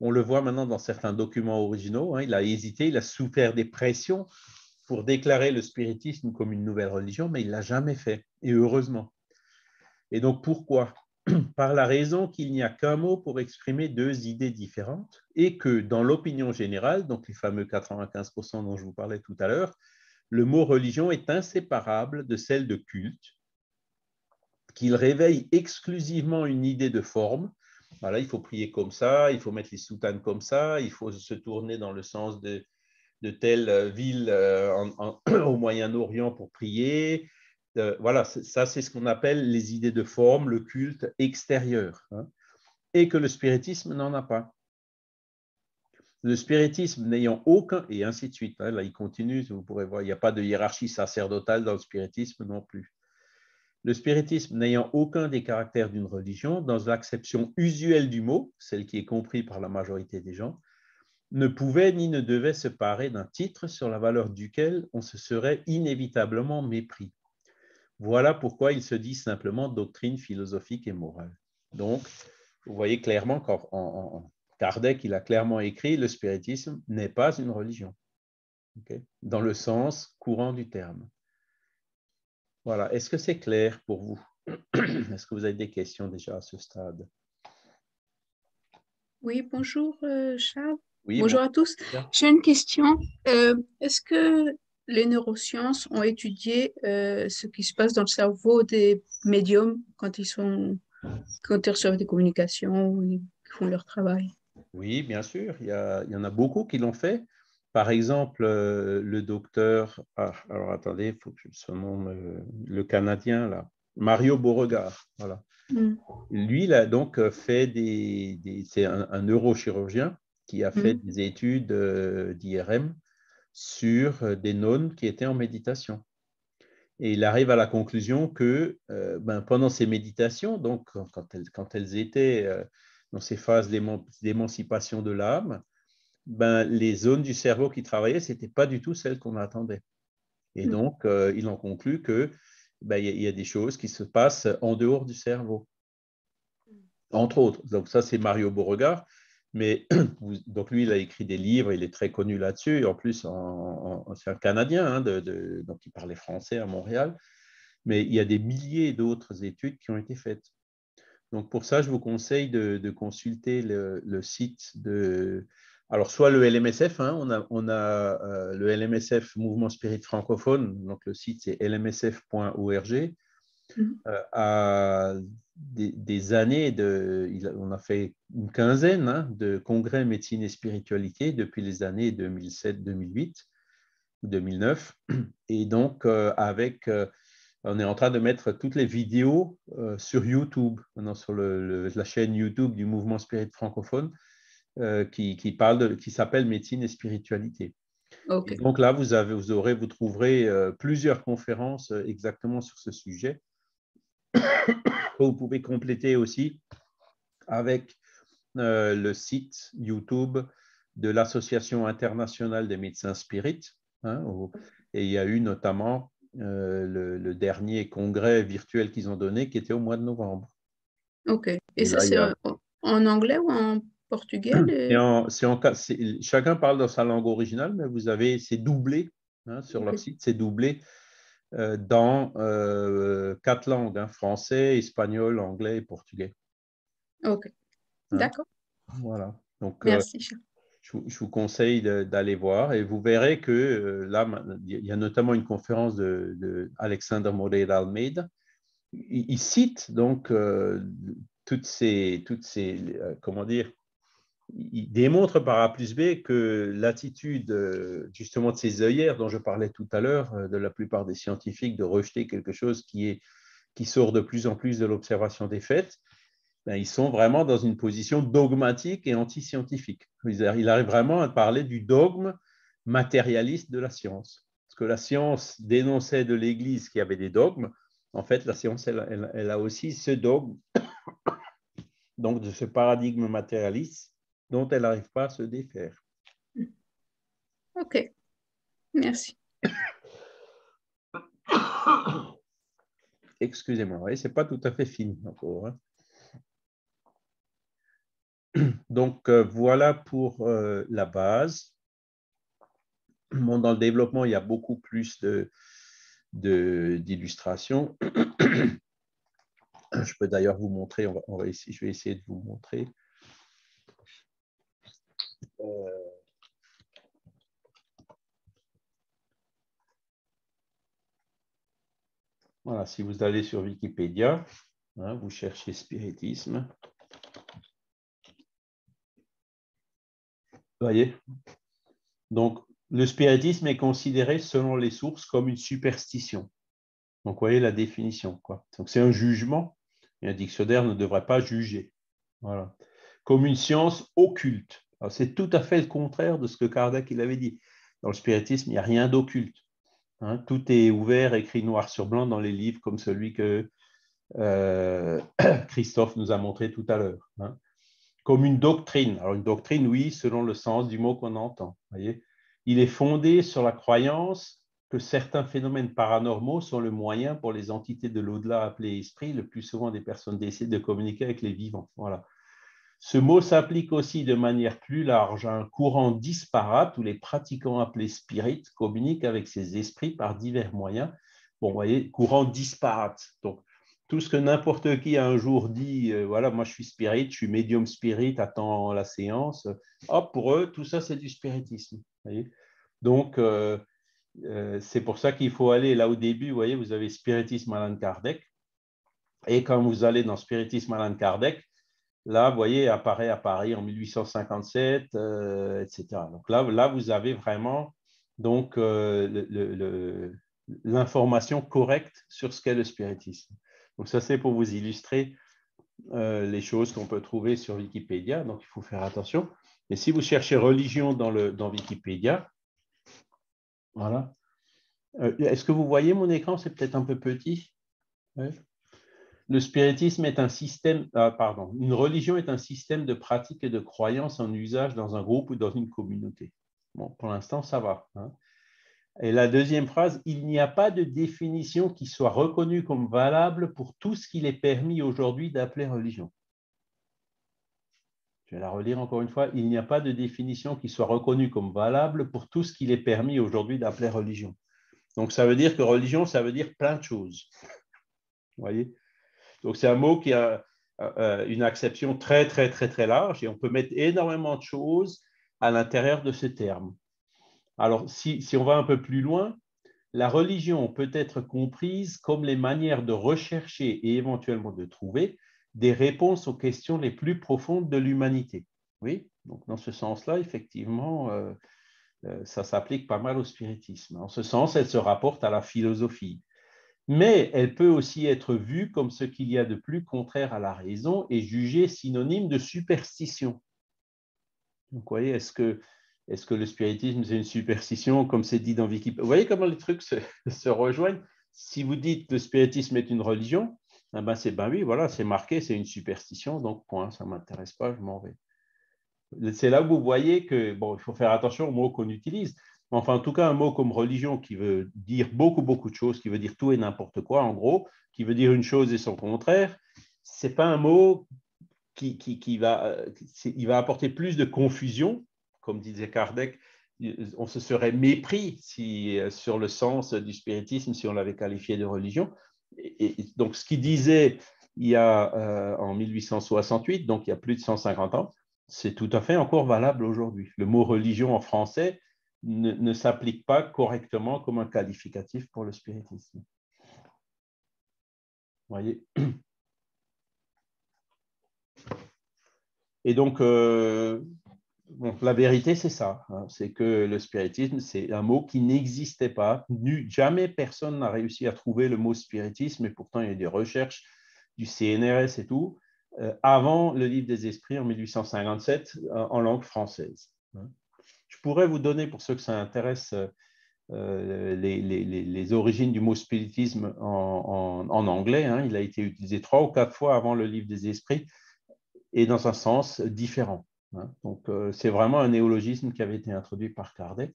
on le voit maintenant dans certains documents originaux, il a hésité, il a souffert des pressions pour déclarer le spiritisme comme une nouvelle religion, mais il ne l'a jamais fait, et heureusement. Et donc, pourquoi? Par la raison qu'il n'y a qu'un mot pour exprimer deux idées différentes et que dans l'opinion générale, donc les fameux 95% dont je vous parlais tout à l'heure, le mot religion est inséparable de celle de culte, qu'il réveille exclusivement une idée de forme. Voilà, il faut prier comme ça, il faut mettre les soutanes comme ça, il faut se tourner dans le sens de telle ville au Moyen-Orient pour prier. Voilà, ça c'est ce qu'on appelle les idées de forme, le culte extérieur. Et que le spiritisme n'en a pas. Le spiritisme n'ayant aucun, et ainsi de suite, là il continue, vous pourrez voir, il n'y a pas de hiérarchie sacerdotale dans le spiritisme non plus. Le spiritisme n'ayant aucun des caractères d'une religion, dans l'acception usuelle du mot, celle qui est comprise par la majorité des gens, ne pouvait ni ne devait se parer d'un titre sur la valeur duquel on se serait inévitablement mépris. Voilà pourquoi il se dit simplement doctrine philosophique et morale. Donc, vous voyez clairement qu'en Kardec, il a clairement écrit le spiritisme n'est pas une religion, dans le sens courant du terme. Voilà. Est-ce que c'est clair pour vous? Est-ce que vous avez des questions déjà à ce stade? Oui, bonjour Charles. Oui, Bonjour bon. à tous. J'ai une question. Est-ce que les neurosciences ont étudié ce qui se passe dans le cerveau des médiums quand ils reçoivent des communications ou ils font leur travail? Oui, bien sûr. Il y en a beaucoup qui l'ont fait. Par exemple, le docteur... alors attendez, il faut que je son nom, le Canadien, là. Mario Beauregard, voilà. Mm. Lui, il a donc fait c'est un neurochirurgien qui a fait Mm. des études d'IRM sur des nonnes qui étaient en méditation. Et il arrive à la conclusion que pendant ces méditations, donc quand elles étaient dans ces phases d'émancipation de l'âme, les zones du cerveau qui travaillaient, ce n'étaient pas du tout celles qu'on attendait. Et Mm. donc, il en conclut que y a des choses qui se passent en dehors du cerveau, entre autres. Donc, ça, c'est Mario Beauregard. Mais donc, lui, il a écrit des livres, il est très connu là-dessus. Et en plus, c'est un Canadien, hein, donc il parlait français à Montréal. Mais il y a des milliers d'autres études qui ont été faites. Donc, pour ça, je vous conseille de consulter le site de... Alors, soit le LMSF, hein, on a le LMSF Mouvement Spirit francophone, donc le site c'est lmsf.org. Mm. À des années, on a fait une quinzaine hein, de congrès médecine et spiritualité depuis les années 2007, 2008, 2009. Et donc, on est en train de mettre toutes les vidéos sur YouTube, maintenant sur la chaîne YouTube du Mouvement Spirit francophone, qui s'appelle Médecine et spiritualité. Et OK. donc là, vous trouverez plusieurs conférences exactement sur ce sujet. Vous pouvez compléter aussi avec le site YouTube de l'Association internationale des médecins spirites. Hein, et il y a eu notamment le dernier congrès virtuel qu'ils ont donné qui était au mois de novembre. OK. Et Et ça, là, il c'est y a... en anglais ou en portugais? Chacun parle dans sa langue originale, mais c'est doublé hein, sur leur OK. site, c'est doublé dans 4 langues, hein, français, espagnol, anglais et portugais. OK. Hein. D'accord. Voilà. Donc, Merci. je vous conseille d'aller voir et vous verrez que là, il y a notamment une conférence de Alexander Moreira Almeida. Il cite donc toutes ces comment dire, il démontre par A plus B que l'attitude justement de ces œillères dont je parlais tout à l'heure, de la plupart des scientifiques, de rejeter quelque chose qui sort de plus en plus de l'observation des faits, ils sont vraiment dans une position dogmatique et anti-scientifique. Il arrive vraiment à parler du dogme matérialiste de la science. Parce que la science dénonçait de l'Église qu'il y avait des dogmes. En fait, la science, elle a aussi ce dogme, donc de ce paradigme matérialiste dont elle n'arrive pas à se défaire. OK. Merci. Excusez-moi, ce n'est pas tout à fait fini encore. Hein. Donc, voilà pour la base. Bon, dans le développement, il y a beaucoup plus d'illustrations. Je peux d'ailleurs vous montrer, je vais essayer de vous montrer. Voilà, si vous allez sur Wikipédia, hein, vous cherchez spiritisme. Vous voyez? Donc, le spiritisme est considéré, selon les sources, comme une superstition. Donc, vous voyez la définition, quoi. Donc, c'est un jugement, et un dictionnaire ne devrait pas juger. Voilà. Comme une science occulte. C'est tout à fait le contraire de ce que Kardec il avait dit. Dans le spiritisme, il n'y a rien d'occulte. Hein. Tout est ouvert, écrit noir sur blanc dans les livres comme celui que Christophe nous a montré tout à l'heure. Hein. Comme une doctrine. Alors, une doctrine, oui, selon le sens du mot qu'on entend. Voyez. Il est fondé sur la croyance que certains phénomènes paranormaux sont le moyen pour les entités de l'au-delà appelées esprits, le plus souvent des personnes décédées, de communiquer avec les vivants. Voilà. Ce mot s'applique aussi de manière plus large à un courant disparate où les pratiquants appelés spirites communiquent avec ces esprits par divers moyens. Bon, vous voyez, courant disparate. Donc, tout ce que n'importe qui a un jour dit, voilà, moi je suis spirit, je suis médium spirit, attends la séance, hop, pour eux, tout ça c'est du spiritisme. Voyez. Donc, c'est pour ça qu'il faut aller là au début, vous voyez, vous avez spiritisme Allan Kardec, et quand vous allez dans spiritisme Allan Kardec, là, vous voyez, apparaît à Paris en 1857, etc. Donc là, vous avez vraiment donc, l'information correcte sur ce qu'est le spiritisme. Donc ça, c'est pour vous illustrer les choses qu'on peut trouver sur Wikipédia. Donc, il faut faire attention. Et si vous cherchez religion dans Wikipédia, voilà. Est-ce que vous voyez mon écran? C'est peut-être un peu petit. Ouais. Le spiritisme est un système, une religion est un système de pratiques et de croyances en usage dans un groupe ou dans une communauté. Bon, pour l'instant, ça va. Hein. Et la deuxième phrase, il n'y a pas de définition qui soit reconnue comme valable pour tout ce qu'il est permis aujourd'hui d'appeler religion. Je vais la relire encore une fois. Il n'y a pas de définition qui soit reconnue comme valable pour tout ce qu'il est permis aujourd'hui d'appeler religion. Donc, ça veut dire que religion, ça veut dire plein de choses. Vous voyez? Donc, c'est un mot qui a une acception très, très, très, très large et on peut mettre énormément de choses à l'intérieur de ce terme. Alors, si on va un peu plus loin, la religion peut être comprise comme les manières de rechercher et éventuellement de trouver des réponses aux questions les plus profondes de l'humanité. Oui, donc dans ce sens-là, effectivement, ça s'applique pas mal au spiritisme. En ce sens, elle se rapporte à la philosophie. Mais elle peut aussi être vue comme ce qu'il y a de plus contraire à la raison et jugée synonyme de superstition. Donc, vous voyez, est-ce que le spiritisme, c'est une superstition, comme c'est dit dans Wikipédia? Vous voyez comment les trucs se rejoignent? Si vous dites que le spiritisme est une religion, eh ben oui, voilà, c'est marqué, c'est une superstition, donc point, ça ne m'intéresse pas, je m'en vais. C'est là où vous voyez que, bon, il faut faire attention aux mots qu'on utilise. Enfin, en tout cas, un mot comme religion qui veut dire beaucoup, beaucoup de choses, qui veut dire tout et n'importe quoi, en gros, qui veut dire une chose et son contraire, ce n'est pas un mot il va apporter plus de confusion, comme disait Kardec, on se serait mépris sur le sens du spiritisme si on l'avait qualifié de religion. Et donc, ce qu'il disait il y a en 1868, donc il y a plus de 150 ans, c'est tout à fait encore valable aujourd'hui. Le mot religion en français ne s'applique pas correctement comme un qualificatif pour le spiritisme. Vous voyez? Et donc, bon, la vérité, c'est ça. Hein, c'est que le spiritisme, c'est un mot qui n'existait pas. Jamais personne n'a réussi à trouver le mot spiritisme, et pourtant, il y a eu des recherches du CNRS et tout, avant le livre des esprits en 1857 en langue française. Hein. Je pourrais vous donner, pour ceux que ça intéresse, les origines du mot spiritisme en anglais. Hein. Il a été utilisé 3 ou 4 fois avant le livre des esprits et dans un sens différent. Hein. Donc, c'est vraiment un néologisme qui avait été introduit par Kardec.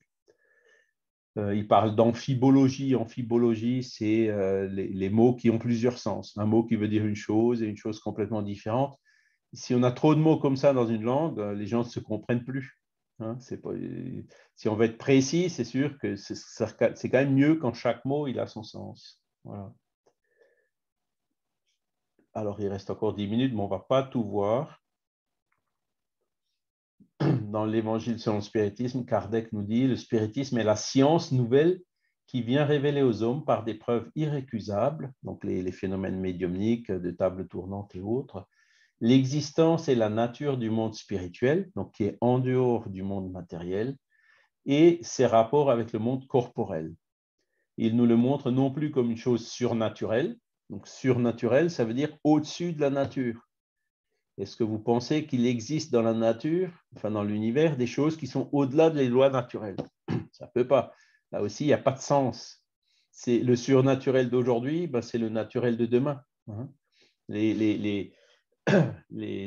Il parle d'amphibologie. Amphibologie, c'est les mots qui ont plusieurs sens. Un mot qui veut dire une chose et une chose complètement différente. Si on a trop de mots comme ça dans une langue, les gens ne se comprennent plus. Hein, si on veut être précis, c'est sûr que c'est quand même mieux quand chaque mot il a son sens. Voilà. Alors, il reste encore 10 minutes, mais on ne va pas tout voir. Dans l'Évangile selon le spiritisme, Kardec nous dit, le spiritisme est la science nouvelle qui vient révéler aux hommes par des preuves irrécusables, donc les phénomènes médiumniques de table tournante et autres, l'existence et la nature du monde spirituel, donc qui est en dehors du monde matériel, et ses rapports avec le monde corporel. Il nous le montre non plus comme une chose surnaturelle, donc surnaturel, ça veut dire au-dessus de la nature. Est-ce que vous pensez qu'il existe dans la nature, enfin dans l'univers, des choses qui sont au-delà des lois naturelles? Ça ne peut pas. Là aussi, il n'y a pas de sens. C'est le surnaturel d'aujourd'hui, ben c'est le naturel de demain. Hein. Les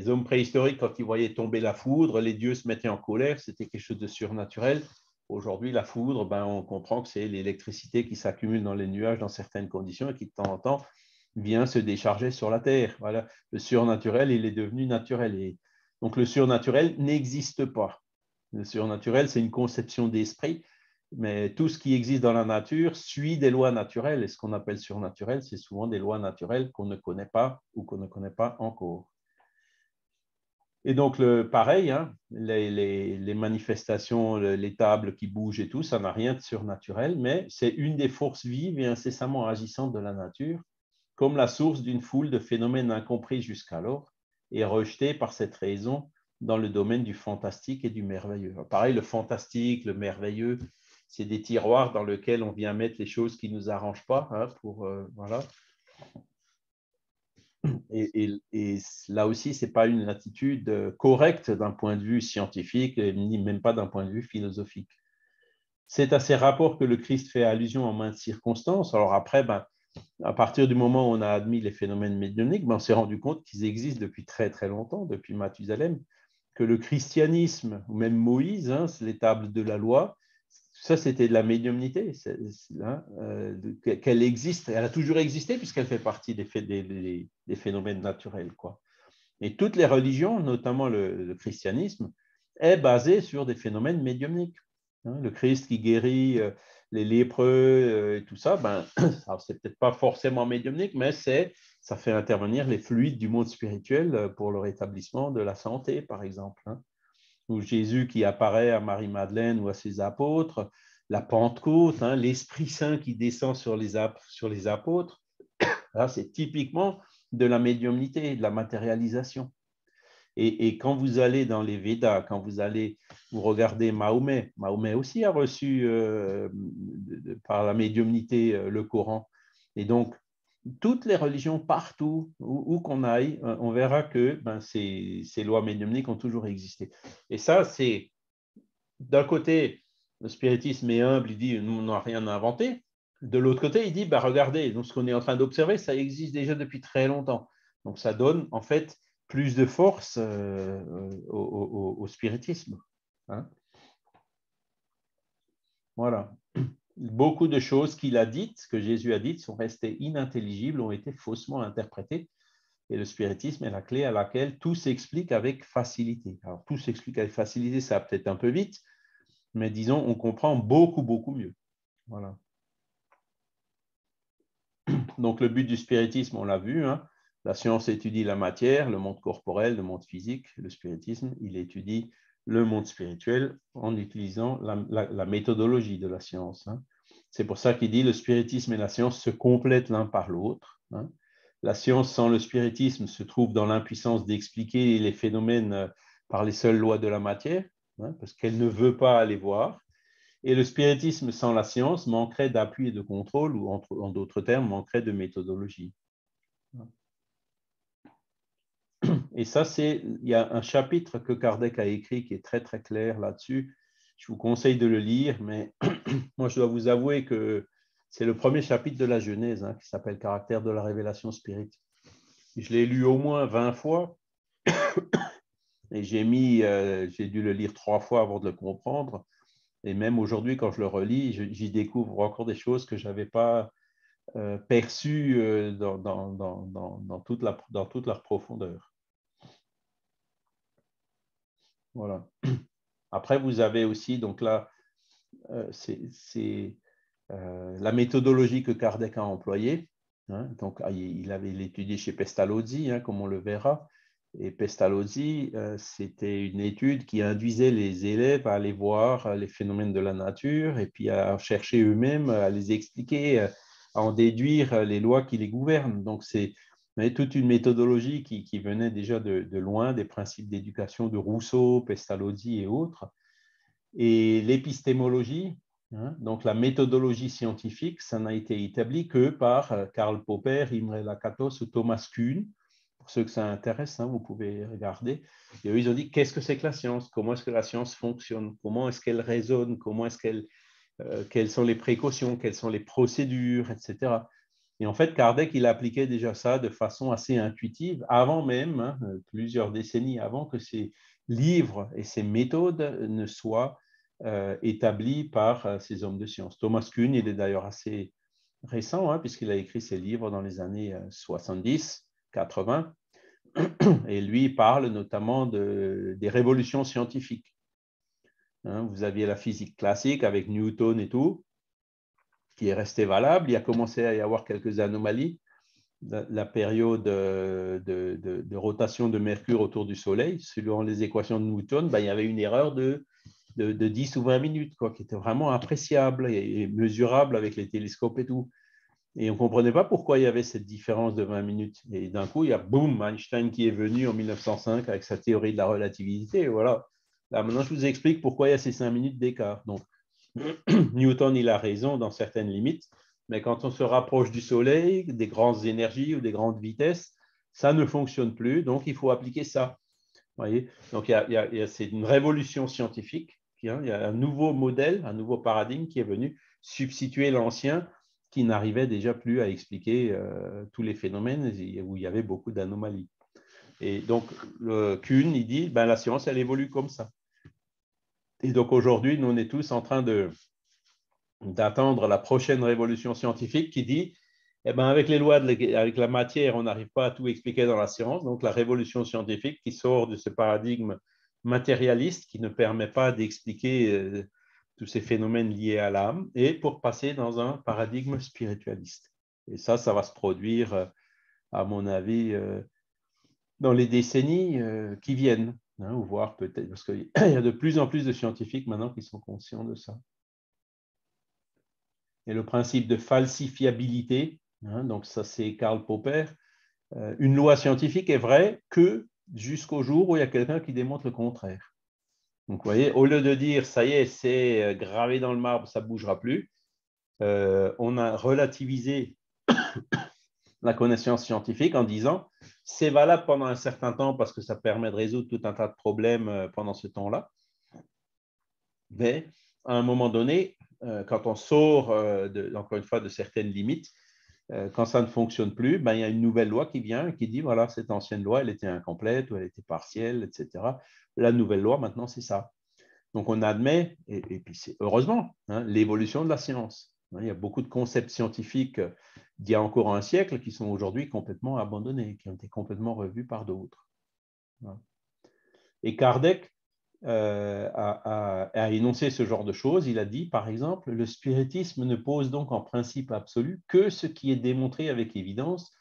hommes préhistoriques, quand ils voyaient tomber la foudre, les dieux se mettaient en colère, c'était quelque chose de surnaturel. Aujourd'hui, la foudre, ben, on comprend que c'est l'électricité qui s'accumule dans les nuages dans certaines conditions et qui, de temps en temps, vient se décharger sur la Terre. Voilà. Le surnaturel, il est devenu naturel. Et donc, le surnaturel n'existe pas. Le surnaturel, c'est une conception d'esprit, mais tout ce qui existe dans la nature suit des lois naturelles. Et ce qu'on appelle surnaturel, c'est souvent des lois naturelles qu'on ne connaît pas ou qu'on ne connaît pas encore. Et donc, pareil, hein, les manifestations, les tables qui bougent et tout, ça n'a rien de surnaturel, mais c'est une des forces vives et incessamment agissantes de la nature, comme la source d'une foule de phénomènes incompris jusqu'alors et rejetés par cette raison dans le domaine du fantastique et du merveilleux. Alors, pareil, le fantastique, le merveilleux, c'est des tiroirs dans lesquels on vient mettre les choses qui ne nous arrangent pas. Hein, voilà. Et là aussi, ce n'est pas une attitude correcte d'un point de vue scientifique, ni même pas d'un point de vue philosophique. C'est à ces rapports que le Christ fait allusion en maintes circonstances. Alors après, à partir du moment où on a admis les phénomènes médiumniques, on s'est rendu compte qu'ils existent depuis très très longtemps, depuis Mathusalem, que le christianisme, ou même Moïse, c'est les tables de la loi, ça c'était de la médiumnité, qu'elle existe, elle a toujours existé puisqu'elle fait partie des phénomènes naturels, quoi. Et toutes les religions, notamment le christianisme, est basé sur des phénomènes médiumniques. Le Christ qui guérit les lépreux et tout ça, c'est peut-être pas forcément médiumnique, mais ça fait intervenir les fluides du monde spirituel pour le rétablissement de la santé, par exemple. Ou Jésus qui apparaît à Marie-Madeleine ou à ses apôtres, la Pentecôte, l'Esprit Saint qui descend sur les apôtres. Là, c'est typiquement de la médiumnité, de la matérialisation. Et quand vous allez dans les Védas, quand vous regardez Mahomet, Mahomet aussi a reçu par la médiumnité le Coran. Et donc, toutes les religions, partout où qu'on aille, on verra que ces lois médiumniques ont toujours existé. Et ça, c'est d'un côté, le spiritisme est humble, il dit on n'a rien inventé. De l'autre côté, il dit regardez, donc ce qu'on est en train d'observer, ça existe déjà depuis très longtemps. Donc ça donne en fait plus de force au spiritisme. Voilà. Beaucoup de choses qu'il a dites, que Jésus a dites, sont restées inintelligibles, ont été faussement interprétées. Et le spiritisme est la clé à laquelle tout s'explique avec facilité. Alors, tout s'explique avec facilité, ça va peut-être un peu vite, mais disons, on comprend beaucoup, beaucoup mieux. Voilà. Donc, le but du spiritisme, on l'a vu, la science étudie la matière, le monde corporel, le monde physique. Le spiritisme, il étudie le monde spirituel en utilisant la méthodologie de la science. C'est pour ça qu'il dit le spiritisme et la science se complètent l'un par l'autre. La science sans le spiritisme se trouve dans l'impuissance d'expliquer les phénomènes par les seules lois de la matière, parce qu'elle ne veut pas les voir. Et le spiritisme sans la science manquerait d'appui et de contrôle, ou en d'autres termes, manquerait de méthodologie. Et ça, il y a un chapitre que Kardec a écrit qui est très, très clair là-dessus. Je vous conseille de le lire, mais moi, je dois vous avouer que c'est le premier chapitre de la Genèse qui s'appelle « Caractère de la révélation spirit ». Je l'ai lu au moins 20 fois et j'ai dû le lire 3 fois avant de le comprendre. Et même aujourd'hui, quand je le relis, j'y découvre encore des choses que je n'avais pas perçues dans toute leur profondeur. Voilà. Après, vous avez aussi, donc là, c'est la méthodologie que Kardec a employée. Donc, il avait étudié chez Pestalozzi, comme on le verra. Et Pestalozzi, c'était une étude qui induisait les élèves à aller voir les phénomènes de la nature et puis à chercher eux-mêmes, à les expliquer, à en déduire les lois qui les gouvernent. Donc, c'est toute une méthodologie qui venait déjà de loin, des principes d'éducation de Rousseau, Pestalozzi et autres. Et l'épistémologie, donc la méthodologie scientifique, ça n'a été établi que par Karl Popper, Imre Lakatos ou Thomas Kuhn. Pour ceux que ça intéresse, vous pouvez regarder. Et eux, ils ont dit qu'est-ce que c'est que la science? Comment est-ce que la science fonctionne? Comment est-ce qu'elle résonne? Quelles sont les précautions? Quelles sont les procédures, etc. Et en fait, Kardec, il appliquait déjà ça de façon assez intuitive, avant même, plusieurs décennies avant que ces livres et ces méthodes ne soient établis par ces hommes de science. Thomas Kuhn, il est d'ailleurs assez récent, puisqu'il a écrit ses livres dans les années 70, 80, et lui il parle notamment des révolutions scientifiques. Vous aviez la physique classique avec Newton et tout, qui est resté valable. Il a commencé à y avoir quelques anomalies. La période de rotation de Mercure autour du Soleil, selon les équations de Newton, il y avait une erreur de 10 ou 20 minutes, qui était vraiment appréciable et mesurable avec les télescopes et tout. Et on ne comprenait pas pourquoi il y avait cette différence de 20 minutes. Et d'un coup, il y a boum, Einstein qui est venu en 1905 avec sa théorie de la relativité. Et voilà. Là, maintenant, je vous explique pourquoi il y a ces 5 minutes d'écart. Donc, Newton, il a raison dans certaines limites, mais quand on se rapproche du Soleil, des grandes énergies ou des grandes vitesses, ça ne fonctionne plus, donc il faut appliquer ça. Voyez, donc c'est une révolution scientifique, il y a un nouveau modèle, un nouveau paradigme qui est venu substituer l'ancien qui n'arrivait déjà plus à expliquer tous les phénomènes où il y avait beaucoup d'anomalies. Et donc, Kuhn, il dit, ben, la science, elle évolue comme ça. Et donc, aujourd'hui, nous, on est tous en train d'attendre la prochaine révolution scientifique qui dit, eh ben, avec les lois, avec la matière, on n'arrive pas à tout expliquer dans la science. Donc, la révolution scientifique qui sort de ce paradigme matérialiste qui ne permet pas d'expliquer tous ces phénomènes liés à l'âme et pour passer dans un paradigme spiritualiste. Et ça va se produire, à mon avis, dans les décennies qui viennent, hein, ou voire peut-être, parce qu'il y a de plus en plus de scientifiques maintenant qui sont conscients de ça. Et le principe de falsifiabilité, hein, donc ça c'est Karl Popper, une loi scientifique est vraie que jusqu'au jour où il y a quelqu'un qui démontre le contraire. Donc, vous voyez, au lieu de dire, ça y est, c'est gravé dans le marbre, ça ne bougera plus, on a relativisé la connaissance scientifique en disant, c'est valable pendant un certain temps parce que ça permet de résoudre tout un tas de problèmes pendant ce temps-là. Mais à un moment donné, quand on sort, encore une fois, de certaines limites, quand ça ne fonctionne plus, ben, il y a une nouvelle loi qui vient et qui dit, voilà, cette ancienne loi, elle était incomplète ou elle était partielle, etc. La nouvelle loi, maintenant, c'est ça. Donc, on admet, et puis c'est heureusement, hein, l'évolution de la science. Il y a beaucoup de concepts scientifiques d'il y a encore un siècle qui sont aujourd'hui complètement abandonnés, qui ont été complètement revus par d'autres. Et Kardec a énoncé ce genre de choses. Il a dit, par exemple, le spiritisme ne pose donc en principe absolu que ce qui est démontré avec évidence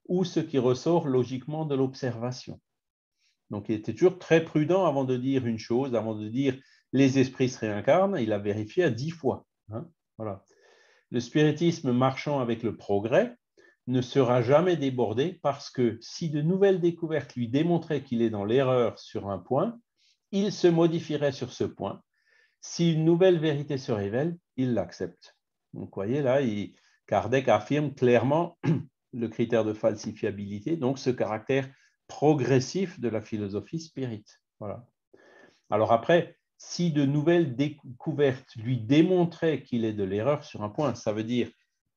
ou ce qui ressort logiquement de l'observation. Donc, il était toujours très prudent avant de dire une chose, avant de dire les esprits se réincarnent, il a vérifié à 10 fois. Hein, voilà. Le spiritisme marchant avec le progrès ne sera jamais débordé parce que si de nouvelles découvertes lui démontraient qu'il est dans l'erreur sur un point, il se modifierait sur ce point. Si une nouvelle vérité se révèle, il l'accepte. Donc, vous voyez là, Kardec affirme clairement le critère de falsifiabilité, donc ce caractère progressif de la philosophie spirit. Voilà. Alors après, si de nouvelles découvertes lui démontraient qu'il est de l'erreur sur un point, ça veut dire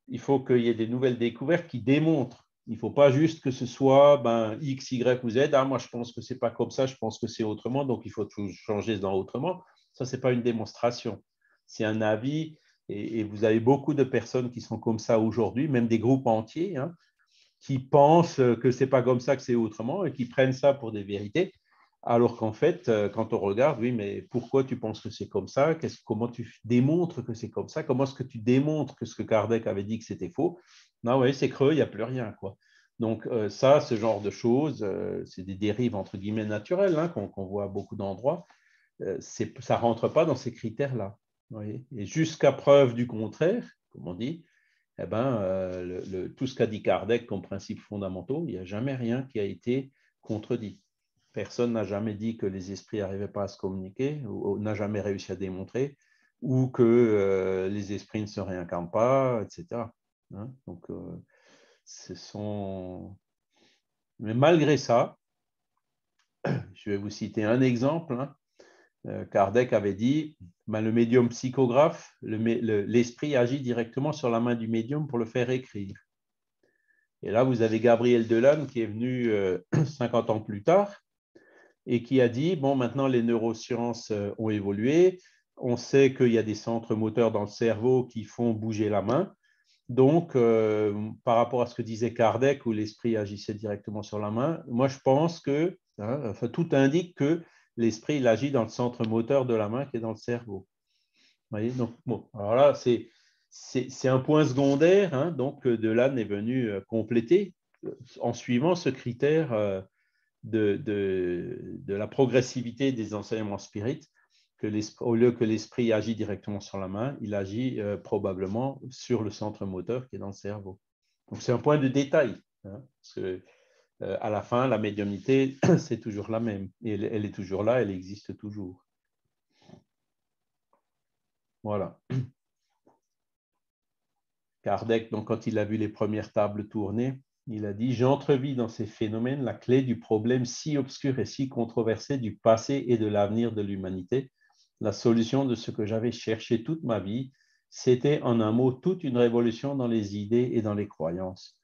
il faut qu'il y ait des nouvelles découvertes qui démontrent. Il ne faut pas juste que ce soit X, Y ou Z. Ah, moi, je pense que ce n'est pas comme ça, je pense que c'est autrement, donc il faut tout changer dans autrement. Ça, ce n'est pas une démonstration. C'est un avis, et vous avez beaucoup de personnes qui sont comme ça aujourd'hui, même des groupes entiers, hein, qui pensent que ce n'est pas comme ça, que c'est autrement, et qui prennent ça pour des vérités. Alors qu'en fait, quand on regarde, oui, mais pourquoi tu penses que c'est comme ça? Comment tu démontres que c'est comme ça? Comment est-ce que tu démontres que ce que Kardec avait dit que c'était faux? Non, oui, c'est creux, il n'y a plus rien, quoi. Donc ça, ce genre de choses, c'est des dérives entre guillemets naturelles hein, qu'on voit à beaucoup d'endroits. Ça ne rentre pas dans ces critères-là. Et jusqu'à preuve du contraire, comme on dit, eh ben, tout ce qu'a dit Kardec comme principes fondamentaux, il n'y a jamais rien qui a été contredit. Personne n'a jamais dit que les esprits n'arrivaient pas à se communiquer, ou n'a jamais réussi à démontrer, ou que les esprits ne se réincarnent pas, etc. Hein, donc, ce sont... Mais malgré ça, je vais vous citer un exemple. Hein. Kardec avait dit, le médium psychographe, l'esprit agit directement sur la main du médium pour le faire écrire. Et là, vous avez Gabriel Delanne qui est venu 50 ans plus tard et qui a dit, bon, maintenant les neurosciences ont évolué, on sait qu'il y a des centres moteurs dans le cerveau qui font bouger la main. Donc, par rapport à ce que disait Kardec, où l'esprit agissait directement sur la main, moi je pense que, tout indique que l'esprit il agit dans le centre moteur de la main qui est dans le cerveau. Vous voyez, donc, bon, alors là, c'est un point secondaire, hein, donc Delanne est venu compléter en suivant ce critère de la progressivité des enseignements spirites, au lieu que l'esprit agit directement sur la main, il agit probablement sur le centre moteur qui est dans le cerveau. Donc c'est un point de détail, hein, parce que à la fin, la médiumnité, c'est toujours la même. Et elle est toujours là, elle existe toujours. Voilà. Kardec, donc, quand il a vu les premières tables tourner, Il a dit « J'entrevis dans ces phénomènes la clé du problème si obscur et si controversé du passé et de l'avenir de l'humanité. La solution de ce que j'avais cherché toute ma vie, c'était en un mot toute une révolution dans les idées et dans les croyances. »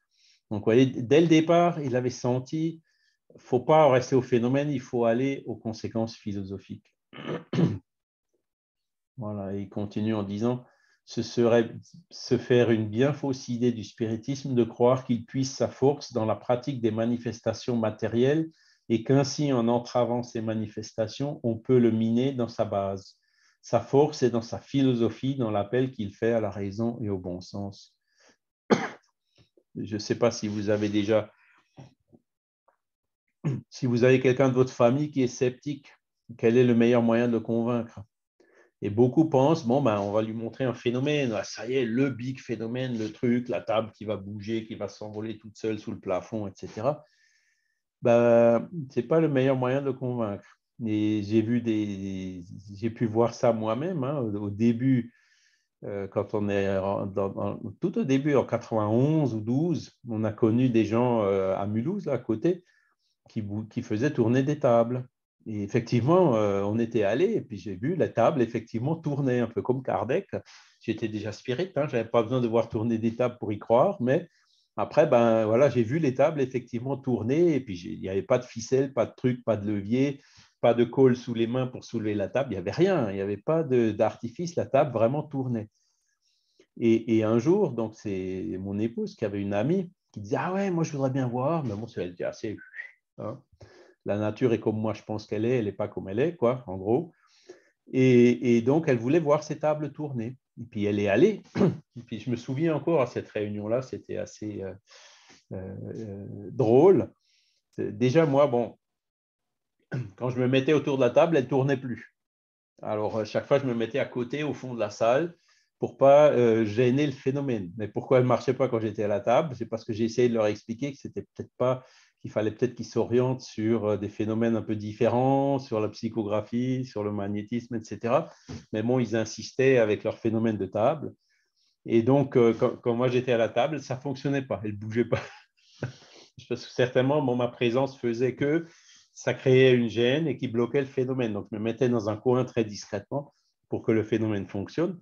Donc, vous voyez, dès le départ, il avait senti il ne faut pas rester au phénomène, il faut aller aux conséquences philosophiques. Voilà, et il continue en disant ce serait se faire une bien fausse idée du spiritisme de croire qu'il puise sa force dans la pratique des manifestations matérielles et qu'ainsi, en entravant ces manifestations, on peut le miner dans sa base. Sa force est dans sa philosophie, dans l'appel qu'il fait à la raison et au bon sens. Je ne sais pas si vous avez déjà, si vous avez quelqu'un de votre famille qui est sceptique, quel est le meilleur moyen de le convaincre? Et beaucoup pensent, bon, ben, on va lui montrer un phénomène. Ah, ça y est, le big phénomène, le truc, la table qui va bouger, qui va s'envoler toute seule sous le plafond, etc. Ben, ce n'est pas le meilleur moyen de le convaincre. Et j'ai pu voir ça moi-même hein, au début, quand on est tout au début, en 91 ou 12, on a connu des gens à Mulhouse, là, à côté, qui faisaient tourner des tables. Et effectivement, on était allé et puis j'ai vu la table effectivement tourner, un peu comme Kardec. J'étais déjà spirit, hein, je n'avais pas besoin de voir tourner des tables pour y croire, mais après, ben, voilà, j'ai vu les tables effectivement tourner et puis il n'y avait pas de ficelle, pas de truc, pas de levier, pas de colle sous les mains pour soulever la table, il n'y avait rien, il n'y avait pas d'artifice, la table vraiment tournait. Et un jour, donc c'est mon épouse qui avait une amie qui disait « Ah ouais, moi je voudrais bien voir », mais bon, elle était assez… Hein. La nature est comme moi, je pense qu'elle est, elle n'est pas comme elle est, quoi, en gros. Et donc, elle voulait voir ces tables tourner. Et puis, elle est allée. Et puis, je me souviens encore à cette réunion-là, c'était assez drôle. Déjà, moi, bon, quand je me mettais autour de la table, elle ne tournait plus. Alors, chaque fois, je me mettais à côté, au fond de la salle, pour ne pas gêner le phénomène. Mais pourquoi elle ne marchait pas quand j'étais à la table? C'est parce que j'ai essayé de leur expliquer que c'était peut-être pas, qu'il fallait peut-être qu'ils s'orientent sur des phénomènes un peu différents, sur la psychographie, sur le magnétisme, etc. Mais bon, ils insistaient avec leur phénomène de table. Et donc, quand moi j'étais à la table, ça ne fonctionnait pas, elle ne bougeait pas. Parce que certainement, bon, ma présence faisait que ça créait une gêne et qui bloquait le phénomène. Donc, je me mettais dans un coin très discrètement pour que le phénomène fonctionne.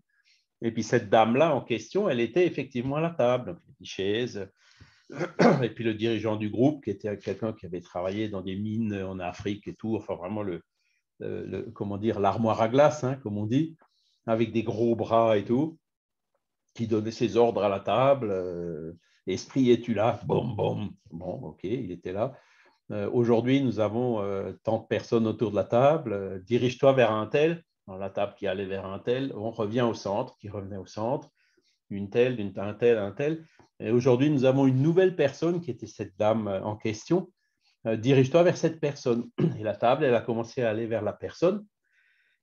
Et puis, cette dame-là en question, elle était effectivement à la table, donc une chaise. Et puis, le dirigeant du groupe, qui était quelqu'un qui avait travaillé dans des mines en Afrique et tout, enfin, vraiment comment dire, l'armoire à glace, hein, comme on dit, avec des gros bras et tout, qui donnait ses ordres à la table. Esprit, es-tu là? Boum, boum. Bon, ok, il était là. Aujourd'hui, nous avons tant de personnes autour de la table. Dirige-toi vers un tel. Dans la table qui allait vers un tel. On revient au centre, qui revenait au centre. Une telle, un tel, un tel. Et aujourd'hui, nous avons une nouvelle personne qui était cette dame en question. Dirige-toi vers cette personne. Et la table, elle a commencé à aller vers la personne.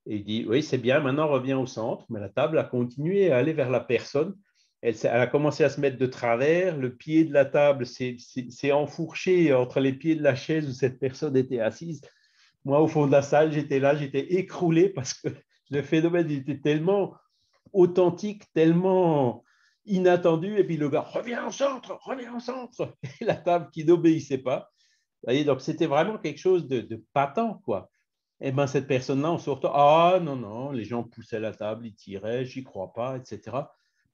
Et il dit, oui, c'est bien, maintenant reviens au centre. Mais la table a continué à aller vers la personne. Elle a commencé à se mettre de travers. Le pied de la table s'est enfourché entre les pieds de la chaise où cette personne était assise. Moi, au fond de la salle, j'étais là, j'étais écroulé parce que le phénomène était tellement authentique, tellement inattendu. Et puis le gars, reviens au centre, reviens au centre. Et la table qui n'obéissait pas. Vous voyez, donc c'était vraiment quelque chose de patent, quoi. Et bien, cette personne-là, en sortant, ah non, non, les gens poussaient la table, ils tiraient, j'y crois pas, etc.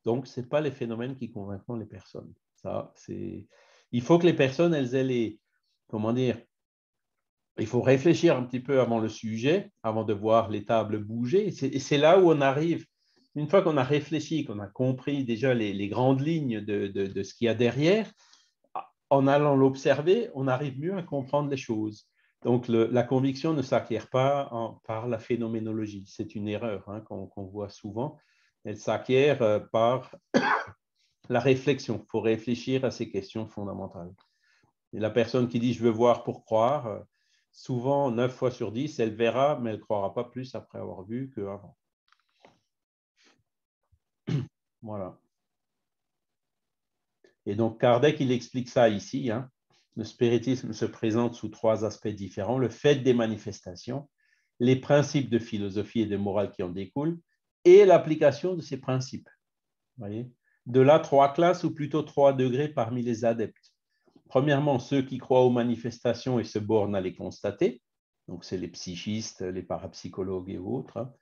Donc, ce n'est pas les phénomènes qui convainquent les personnes. Ça, c'est… Il faut que les personnes, elles aient les… Comment dire? Il faut réfléchir un petit peu avant le sujet, avant de voir les tables bouger. Et c'est là où on arrive. Une fois qu'on a réfléchi, qu'on a compris déjà les grandes lignes de ce qu'il y a derrière, en allant l'observer, on arrive mieux à comprendre les choses. Donc, la conviction ne s'acquiert pas par la phénoménologie. C'est une erreur hein, qu'on voit souvent. Elle s'acquiert par la réflexion. Il faut réfléchir à ces questions fondamentales. Et la personne qui dit « je veux voir pour croire », souvent, 9 fois sur 10, elle verra, mais elle ne croira pas plus après avoir vu qu'avant. Voilà. Et donc, Kardec, il explique ça ici. Hein. Le spiritisme se présente sous 3 aspects différents. Le fait des manifestations, les principes de philosophie et de morale qui en découlent, et l'application de ces principes. Vous voyez? De là, 3 classes, ou plutôt 3 degrés parmi les adeptes. premièrement, ceux qui croient aux manifestations et se bornent à les constater, donc c'est les psychistes, les parapsychologues et autres, hein.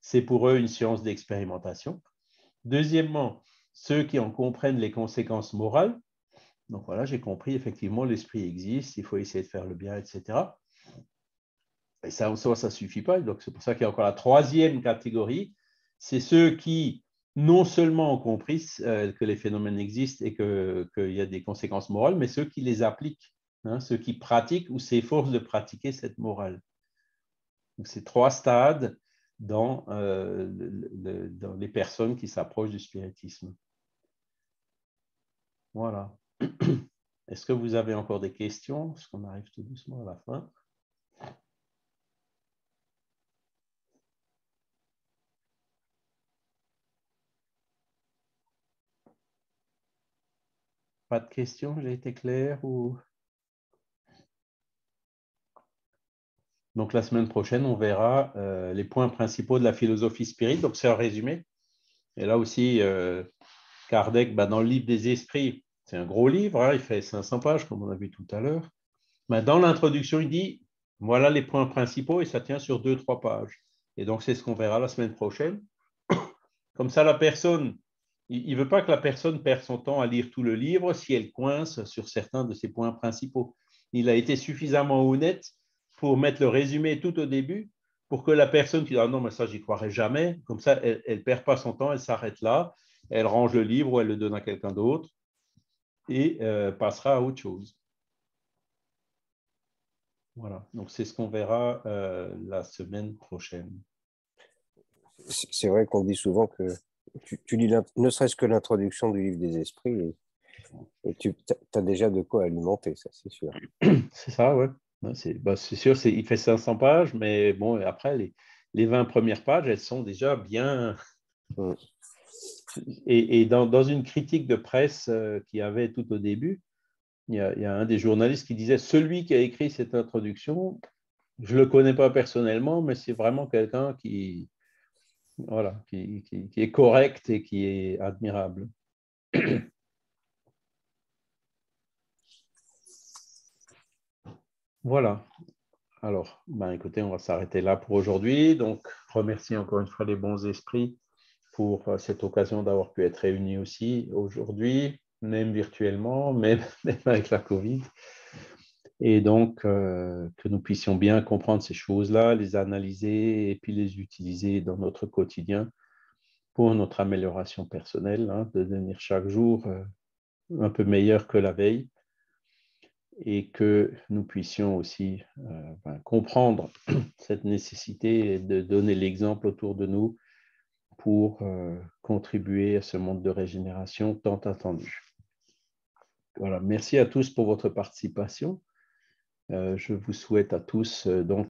C'est pour eux une science d'expérimentation. Deuxièmement, ceux qui en comprennent les conséquences morales. Donc voilà, j'ai compris, effectivement, l'esprit existe, il faut essayer de faire le bien, etc. Et ça, en soi, ça ne suffit pas. Donc c'est pour ça qu'il y a encore la troisième catégorie. C'est ceux qui, non seulement ont compris que les phénomènes existent et qu'il y a des conséquences morales, mais ceux qui les appliquent, hein, ceux qui pratiquent ou s'efforcent de pratiquer cette morale. Donc, c'est 3 stades dans les personnes qui s'approchent du spiritisme. Voilà. Est-ce que vous avez encore des questions? Parce qu'on arrive tout doucement à la fin. Pas de questions? J'ai été clair ou... Donc, la semaine prochaine, on verra les points principaux de la philosophie spirit. Donc, c'est un résumé. Et là aussi, Kardec, dans le livre des esprits, c'est un gros livre, hein, il fait 500 pages, comme on a vu tout à l'heure. Mais dans l'introduction, il dit, voilà les points principaux, et ça tient sur 2-3 pages. Et donc, c'est ce qu'on verra la semaine prochaine. Comme ça, la personne, il ne veut pas que la personne perde son temps à lire tout le livre si elle coince sur certains de ses points principaux. Il a été suffisamment honnête pour mettre le résumé tout au début pour que la personne qui dit « Ah non, mais ça, j'y croirais jamais », comme ça, elle ne perd pas son temps, elle s'arrête là, elle range le livre ou elle le donne à quelqu'un d'autre et passera à autre chose. Voilà, donc c'est ce qu'on verra la semaine prochaine. C'est vrai qu'on dit souvent que tu lis ne serait-ce que l'introduction du livre des esprits et tu as déjà de quoi alimenter, ça c'est sûr. C'est ça, ouais. C'est sûr, il fait 500 pages, mais bon, après, les 20 premières pages, elles sont déjà bien... Et dans une critique de presse qu'il y avait tout au début, il y a un des journalistes qui disait « Celui qui a écrit cette introduction, je ne le connais pas personnellement, mais c'est vraiment quelqu'un qui est correct et qui est admirable. » Voilà. Alors, écoutez, on va s'arrêter là pour aujourd'hui. Donc, remercie encore une fois les bons esprits pour cette occasion d'avoir pu être réunis aussi aujourd'hui, même virtuellement, même avec la Covid. Et donc, que nous puissions bien comprendre ces choses-là, les analyser et puis les utiliser dans notre quotidien pour notre amélioration personnelle, hein, de devenir chaque jour un peu meilleur que la veille. Et que nous puissions aussi comprendre cette nécessité de donner l'exemple autour de nous pour contribuer à ce monde de régénération tant attendu. Voilà, merci à tous pour votre participation. Je vous souhaite à tous donc